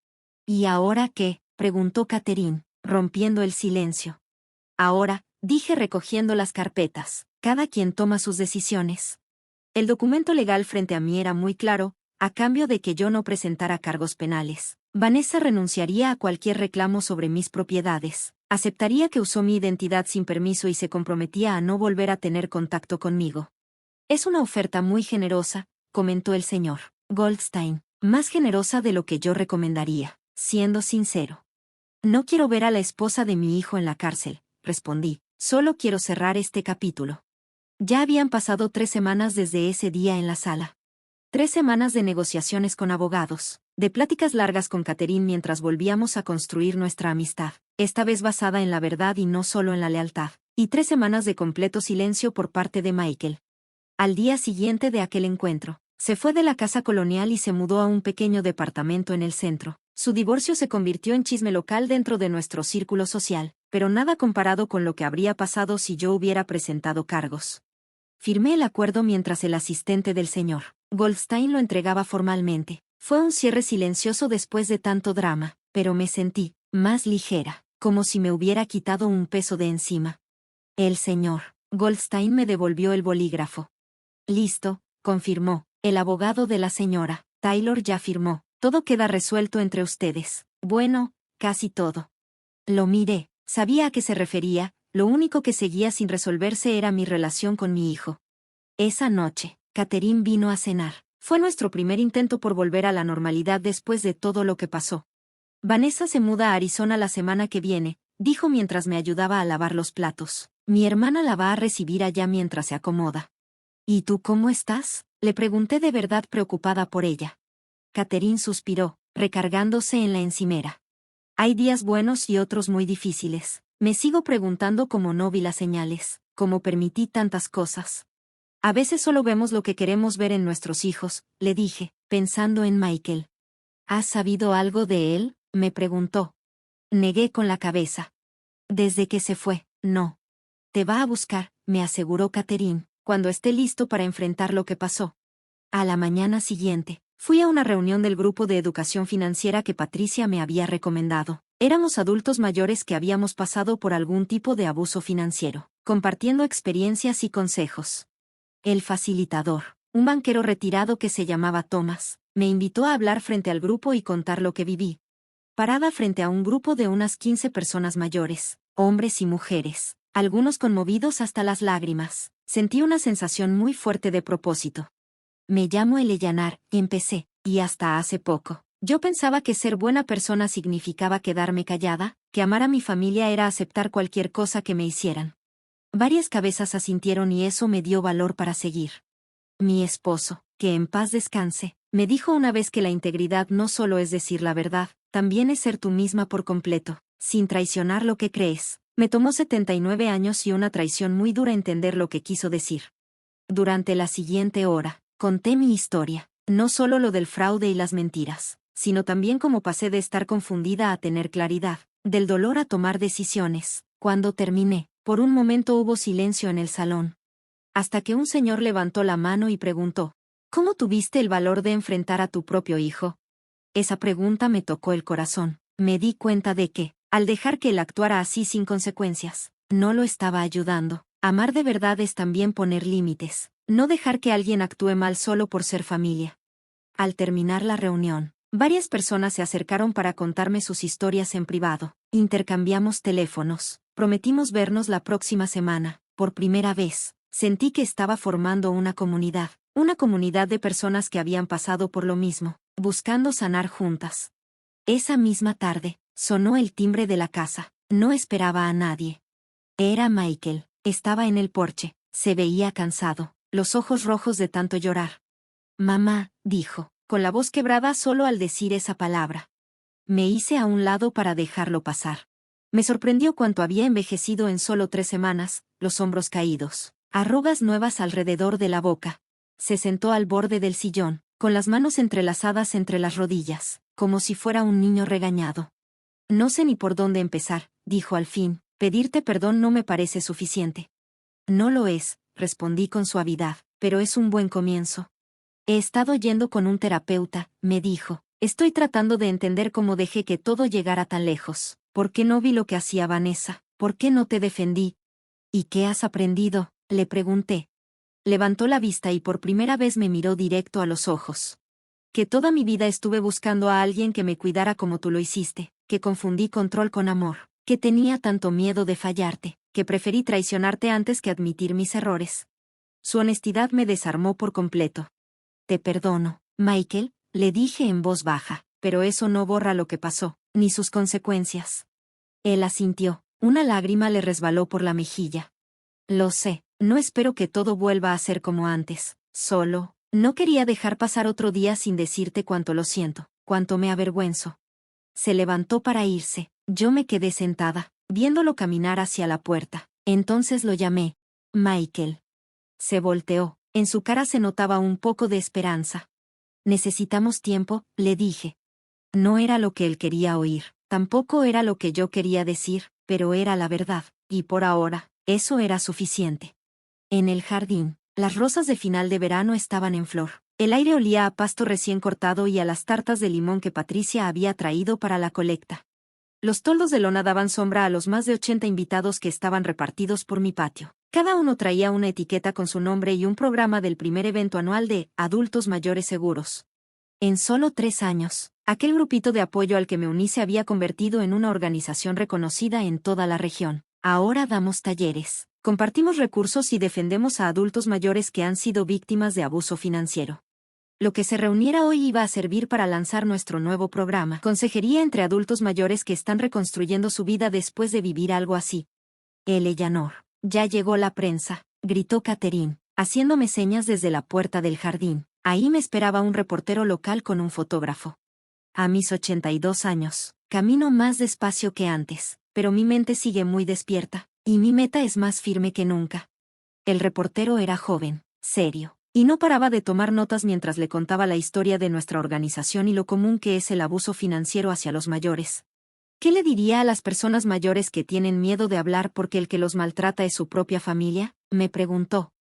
¿Y ahora qué?, preguntó Catherine, rompiendo el silencio. Ahora, dije recogiendo las carpetas, cada quien toma sus decisiones. El documento legal frente a mí era muy claro, a cambio de que yo no presentara cargos penales. Vanessa renunciaría a cualquier reclamo sobre mis propiedades, aceptaría que usó mi identidad sin permiso y se comprometía a no volver a tener contacto conmigo. Es una oferta muy generosa, comentó el señor Goldstein, más generosa de lo que yo recomendaría, siendo sincero. No quiero ver a la esposa de mi hijo en la cárcel, respondí, solo quiero cerrar este capítulo. Ya habían pasado 3 semanas desde ese día en la sala. 3 semanas de negociaciones con abogados, de pláticas largas con Catherine mientras volvíamos a construir nuestra amistad, esta vez basada en la verdad y no solo en la lealtad, y 3 semanas de completo silencio por parte de Michael. Al día siguiente de aquel encuentro, se fue de la casa colonial y se mudó a un pequeño departamento en el centro. Su divorcio se convirtió en chisme local dentro de nuestro círculo social, pero nada comparado con lo que habría pasado si yo hubiera presentado cargos. Firmé el acuerdo mientras el asistente del señor Goldstein lo entregaba formalmente. Fue un cierre silencioso después de tanto drama, pero me sentí más ligera, como si me hubiera quitado un peso de encima. El señor Goldstein me devolvió el bolígrafo. Listo, confirmó. El abogado de la señora Taylor ya firmó. Todo queda resuelto entre ustedes. Bueno, casi todo. Lo miré. Sabía a qué se refería. Lo único que seguía sin resolverse era mi relación con mi hijo. Esa noche, Catherine vino a cenar. Fue nuestro primer intento por volver a la normalidad después de todo lo que pasó. Vanessa se muda a Arizona la semana que viene, dijo mientras me ayudaba a lavar los platos. Mi hermana la va a recibir allá mientras se acomoda. ¿Y tú cómo estás?, le pregunté de verdad preocupada por ella. Catherine suspiró, recargándose en la encimera. Hay días buenos y otros muy difíciles. Me sigo preguntando cómo no vi las señales, cómo permití tantas cosas. A veces solo vemos lo que queremos ver en nuestros hijos, le dije, pensando en Michael. ¿Has sabido algo de él?, me preguntó. Negué con la cabeza. Desde que se fue, no. Te va a buscar, me aseguró Catherine, cuando esté listo para enfrentar lo que pasó. A la mañana siguiente, fui a una reunión del grupo de educación financiera que Patricia me había recomendado. Éramos adultos mayores que habíamos pasado por algún tipo de abuso financiero, compartiendo experiencias y consejos. El facilitador, un banquero retirado que se llamaba Thomas, me invitó a hablar frente al grupo y contar lo que viví. Parada frente a un grupo de unas 15 personas mayores, hombres y mujeres, algunos conmovidos hasta las lágrimas, sentí una sensación muy fuerte de propósito. Me llamo Eleyanar, empecé, y hasta hace poco, yo pensaba que ser buena persona significaba quedarme callada, que amar a mi familia era aceptar cualquier cosa que me hicieran. Varias cabezas asintieron y eso me dio valor para seguir. Mi esposo, que en paz descanse, me dijo una vez que la integridad no solo es decir la verdad, también es ser tú misma por completo, sin traicionar lo que crees. Me tomó 79 años y una traición muy dura entender lo que quiso decir. Durante la siguiente hora, conté mi historia, no solo lo del fraude y las mentiras, sino también cómo pasé de estar confundida a tener claridad, del dolor a tomar decisiones. Cuando terminé, por un momento hubo silencio en el salón. Hasta que un señor levantó la mano y preguntó, ¿cómo tuviste el valor de enfrentar a tu propio hijo? Esa pregunta me tocó el corazón. Me di cuenta de que, al dejar que él actuara así sin consecuencias, no lo estaba ayudando. Amar de verdad es también poner límites, no dejar que alguien actúe mal solo por ser familia. Al terminar la reunión, varias personas se acercaron para contarme sus historias en privado. Intercambiamos teléfonos, prometimos vernos la próxima semana. Por primera vez, sentí que estaba formando una comunidad de personas que habían pasado por lo mismo, buscando sanar juntas. Esa misma tarde, sonó el timbre de la casa. No esperaba a nadie. Era Michael. Estaba en el porche, se veía cansado, los ojos rojos de tanto llorar. Mamá, dijo, con la voz quebrada solo al decir esa palabra. Me hice a un lado para dejarlo pasar. Me sorprendió cuánto había envejecido en solo 3 semanas, los hombros caídos, arrugas nuevas alrededor de la boca. Se sentó al borde del sillón, con las manos entrelazadas entre las rodillas, como si fuera un niño regañado. No sé ni por dónde empezar, dijo al fin. Pedirte perdón no me parece suficiente. No lo es, respondí con suavidad, pero es un buen comienzo. He estado yendo con un terapeuta, me dijo. Estoy tratando de entender cómo dejé que todo llegara tan lejos. ¿Por qué no vi lo que hacía Vanessa? ¿Por qué no te defendí? ¿Y qué has aprendido?, le pregunté. Levantó la vista y por primera vez me miró directo a los ojos. Que toda mi vida estuve buscando a alguien que me cuidara como tú lo hiciste, que confundí control con amor, que tenía tanto miedo de fallarte, que preferí traicionarte antes que admitir mis errores. Su honestidad me desarmó por completo. Te perdono, Michael, le dije en voz baja, pero eso no borra lo que pasó, ni sus consecuencias. Él asintió, una lágrima le resbaló por la mejilla. Lo sé, no espero que todo vuelva a ser como antes, solo, no quería dejar pasar otro día sin decirte cuánto lo siento, cuánto me avergüenzo. Se levantó para irse, yo me quedé sentada, viéndolo caminar hacia la puerta. Entonces lo llamé. Michael. Se volteó, en su cara se notaba un poco de esperanza. Necesitamos tiempo, le dije. No era lo que él quería oír, tampoco era lo que yo quería decir, pero era la verdad, y por ahora, eso era suficiente. En el jardín, las rosas de final de verano estaban en flor. El aire olía a pasto recién cortado y a las tartas de limón que Patricia había traído para la colecta. Los toldos de lona daban sombra a los más de 80 invitados que estaban repartidos por mi patio. Cada uno traía una etiqueta con su nombre y un programa del primer evento anual de Adultos Mayores Seguros. En solo 3 años, aquel grupito de apoyo al que me uní se había convertido en una organización reconocida en toda la región. Ahora damos talleres, compartimos recursos y defendemos a adultos mayores que han sido víctimas de abuso financiero. Lo que se reuniera hoy iba a servir para lanzar nuestro nuevo programa, Consejería entre adultos mayores que están reconstruyendo su vida después de vivir algo así. Eleanor, ya llegó la prensa, gritó Catherine, haciéndome señas desde la puerta del jardín. Ahí me esperaba un reportero local con un fotógrafo. A mis 82 años, camino más despacio que antes, pero mi mente sigue muy despierta, y mi meta es más firme que nunca. El reportero era joven, serio, y no paraba de tomar notas mientras le contaba la historia de nuestra organización y lo común que es el abuso financiero hacia los mayores. ¿Qué le diría a las personas mayores que tienen miedo de hablar porque el que los maltrata es su propia familia?, me preguntó.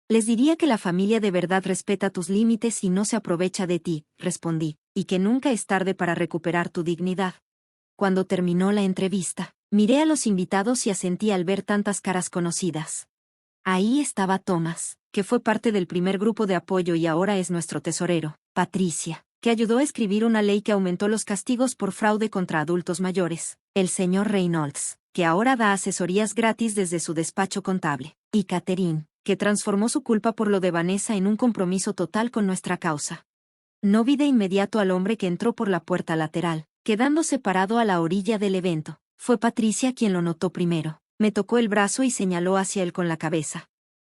Les diría que la familia de verdad respeta tus límites y no se aprovecha de ti, respondí, y que nunca es tarde para recuperar tu dignidad. Cuando terminó la entrevista, miré a los invitados y asentí al ver tantas caras conocidas. Ahí estaba Thomas, que fue parte del primer grupo de apoyo y ahora es nuestro tesorero, Patricia, que ayudó a escribir una ley que aumentó los castigos por fraude contra adultos mayores, el señor Reynolds, que ahora da asesorías gratis desde su despacho contable, y Catherine, que transformó su culpa por lo de Vanessa en un compromiso total con nuestra causa. No vi de inmediato al hombre que entró por la puerta lateral, quedándose parado a la orilla del evento. Fue Patricia quien lo notó primero. Me tocó el brazo y señaló hacia él con la cabeza.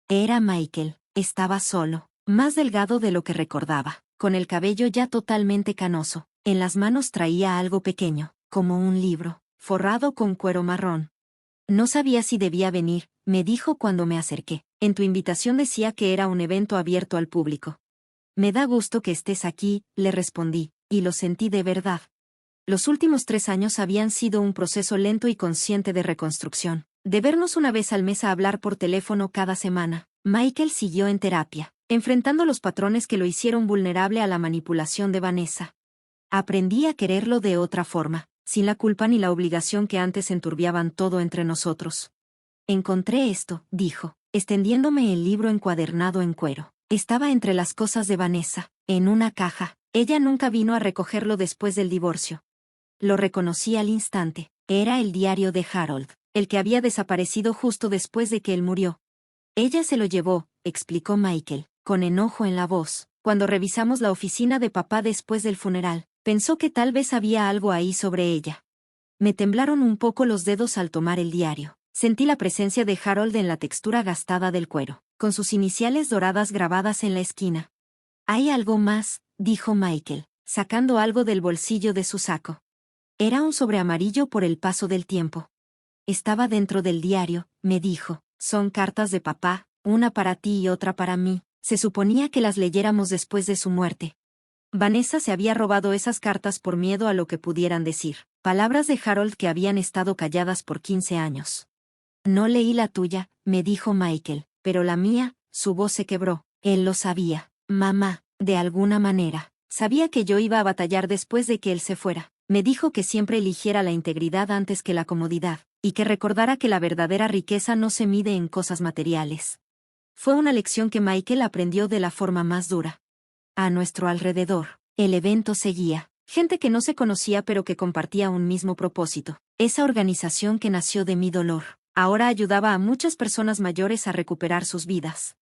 Era Michael, estaba solo, más delgado de lo que recordaba, con el cabello ya totalmente canoso. En las manos traía algo pequeño, como un libro, forrado con cuero marrón. No sabía si debía venir, me dijo cuando me acerqué. En tu invitación decía que era un evento abierto al público. Me da gusto que estés aquí, le respondí, y lo sentí de verdad. Los últimos 3 años habían sido un proceso lento y consciente de reconstrucción. De vernos una vez al mes a hablar por teléfono cada semana, Michael siguió en terapia, enfrentando los patrones que lo hicieron vulnerable a la manipulación de Vanessa. Aprendí a quererlo de otra forma, sin la culpa ni la obligación que antes enturbiaban todo entre nosotros. Encontré esto, dijo, extendiéndome el libro encuadernado en cuero. Estaba entre las cosas de Vanessa, en una caja. Ella nunca vino a recogerlo después del divorcio. Lo reconocí al instante. Era el diario de Harold, el que había desaparecido justo después de que él murió. Ella se lo llevó, explicó Michael, con enojo en la voz. Cuando revisamos la oficina de papá después del funeral, pensó que tal vez había algo ahí sobre ella. Me temblaron un poco los dedos al tomar el diario. Sentí la presencia de Harold en la textura gastada del cuero, con sus iniciales doradas grabadas en la esquina. Hay algo más, dijo Michael, sacando algo del bolsillo de su saco. Era un sobre amarillo por el paso del tiempo. Estaba dentro del diario, me dijo. Son cartas de papá, una para ti y otra para mí. Se suponía que las leyéramos después de su muerte. Vanessa se había robado esas cartas por miedo a lo que pudieran decir. Palabras de Harold que habían estado calladas por 15 años. No leí la tuya, me dijo Michael, pero la mía. Su voz se quebró. Él lo sabía. Mamá, de alguna manera, sabía que yo iba a batallar después de que él se fuera. Me dijo que siempre eligiera la integridad antes que la comodidad, y que recordara que la verdadera riqueza no se mide en cosas materiales. Fue una lección que Michael aprendió de la forma más dura. A nuestro alrededor, el evento seguía. Gente que no se conocía pero que compartía un mismo propósito. Esa organización que nació de mi dolor, ahora ayudaba a muchas personas mayores a recuperar sus vidas.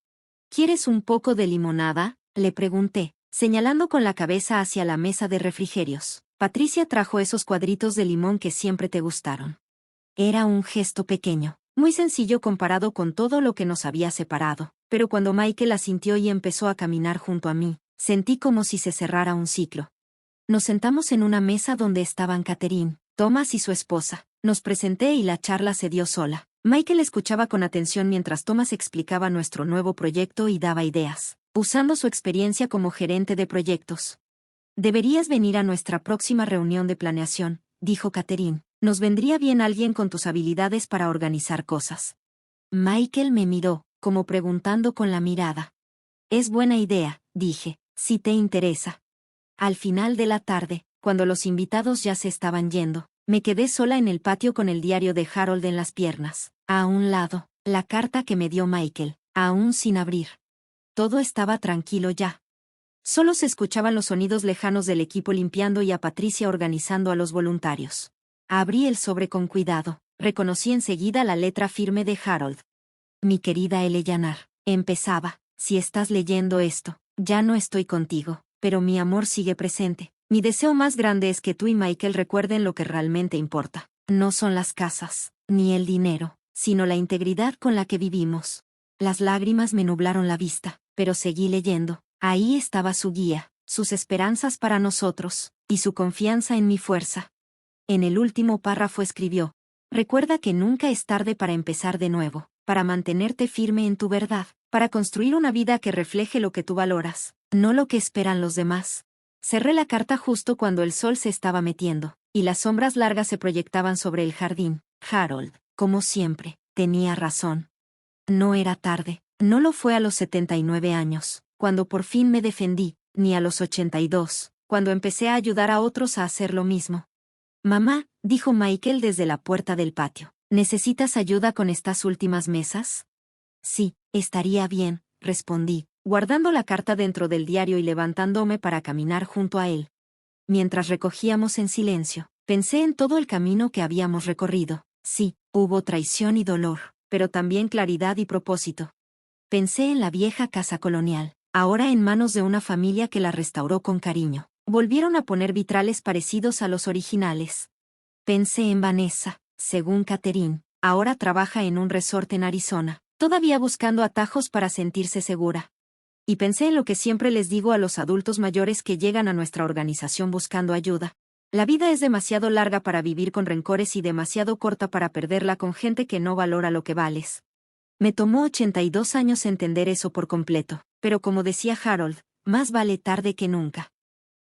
¿Quieres un poco de limonada?, le pregunté, señalando con la cabeza hacia la mesa de refrigerios. Patricia trajo esos cuadritos de limón que siempre te gustaron. Era un gesto pequeño, muy sencillo comparado con todo lo que nos había separado, pero cuando Michael asintió y empezó a caminar junto a mí, sentí como si se cerrara un ciclo. Nos sentamos en una mesa donde estaban Catherine, Thomas y su esposa. Nos presenté y la charla se dio sola. Michael escuchaba con atención mientras Thomas explicaba nuestro nuevo proyecto y daba ideas, usando su experiencia como gerente de proyectos. Deberías venir a nuestra próxima reunión de planeación, dijo Catherine. Nos vendría bien alguien con tus habilidades para organizar cosas. Michael me miró, como preguntando con la mirada. Es buena idea, dije, si te interesa. Al final de la tarde, cuando los invitados ya se estaban yendo, me quedé sola en el patio con el diario de Harold en las piernas. A un lado, la carta que me dio Michael, aún sin abrir. Todo estaba tranquilo ya. Solo se escuchaban los sonidos lejanos del equipo limpiando y a Patricia organizando a los voluntarios. Abrí el sobre con cuidado. Reconocí enseguida la letra firme de Harold. Mi querida Eleanor, empezaba, si estás leyendo esto, ya no estoy contigo, pero mi amor sigue presente. Mi deseo más grande es que tú y Michael recuerden lo que realmente importa. No son las casas, ni el dinero, sino la integridad con la que vivimos. Las lágrimas me nublaron la vista, pero seguí leyendo. Ahí estaba su guía, sus esperanzas para nosotros, y su confianza en mi fuerza. En el último párrafo escribió: recuerda que nunca es tarde para empezar de nuevo, para mantenerte firme en tu verdad, para construir una vida que refleje lo que tú valoras, no lo que esperan los demás. Cerré la carta justo cuando el sol se estaba metiendo, y las sombras largas se proyectaban sobre el jardín. Harold, como siempre, tenía razón. No era tarde, no lo fue a los 79 años, cuando por fin me defendí, ni a los 82, cuando empecé a ayudar a otros a hacer lo mismo. Mamá, dijo Michael desde la puerta del patio, ¿necesitas ayuda con estas últimas mesas? Sí, estaría bien, respondí, guardando la carta dentro del diario y levantándome para caminar junto a él. Mientras recogíamos en silencio, pensé en todo el camino que habíamos recorrido. Sí, hubo traición y dolor, pero también claridad y propósito. Pensé en la vieja casa colonial, ahora en manos de una familia que la restauró con cariño. Volvieron a poner vitrales parecidos a los originales. Pensé en Vanessa, según Catherine, ahora trabaja en un resort en Arizona, todavía buscando atajos para sentirse segura. Y pensé en lo que siempre les digo a los adultos mayores que llegan a nuestra organización buscando ayuda. La vida es demasiado larga para vivir con rencores y demasiado corta para perderla con gente que no valora lo que vales. Me tomó 82 años entender eso por completo, pero como decía Harold, más vale tarde que nunca.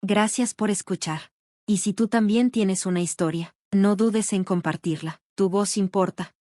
Gracias por escuchar. Y si tú también tienes una historia, no dudes en compartirla. Tu voz importa.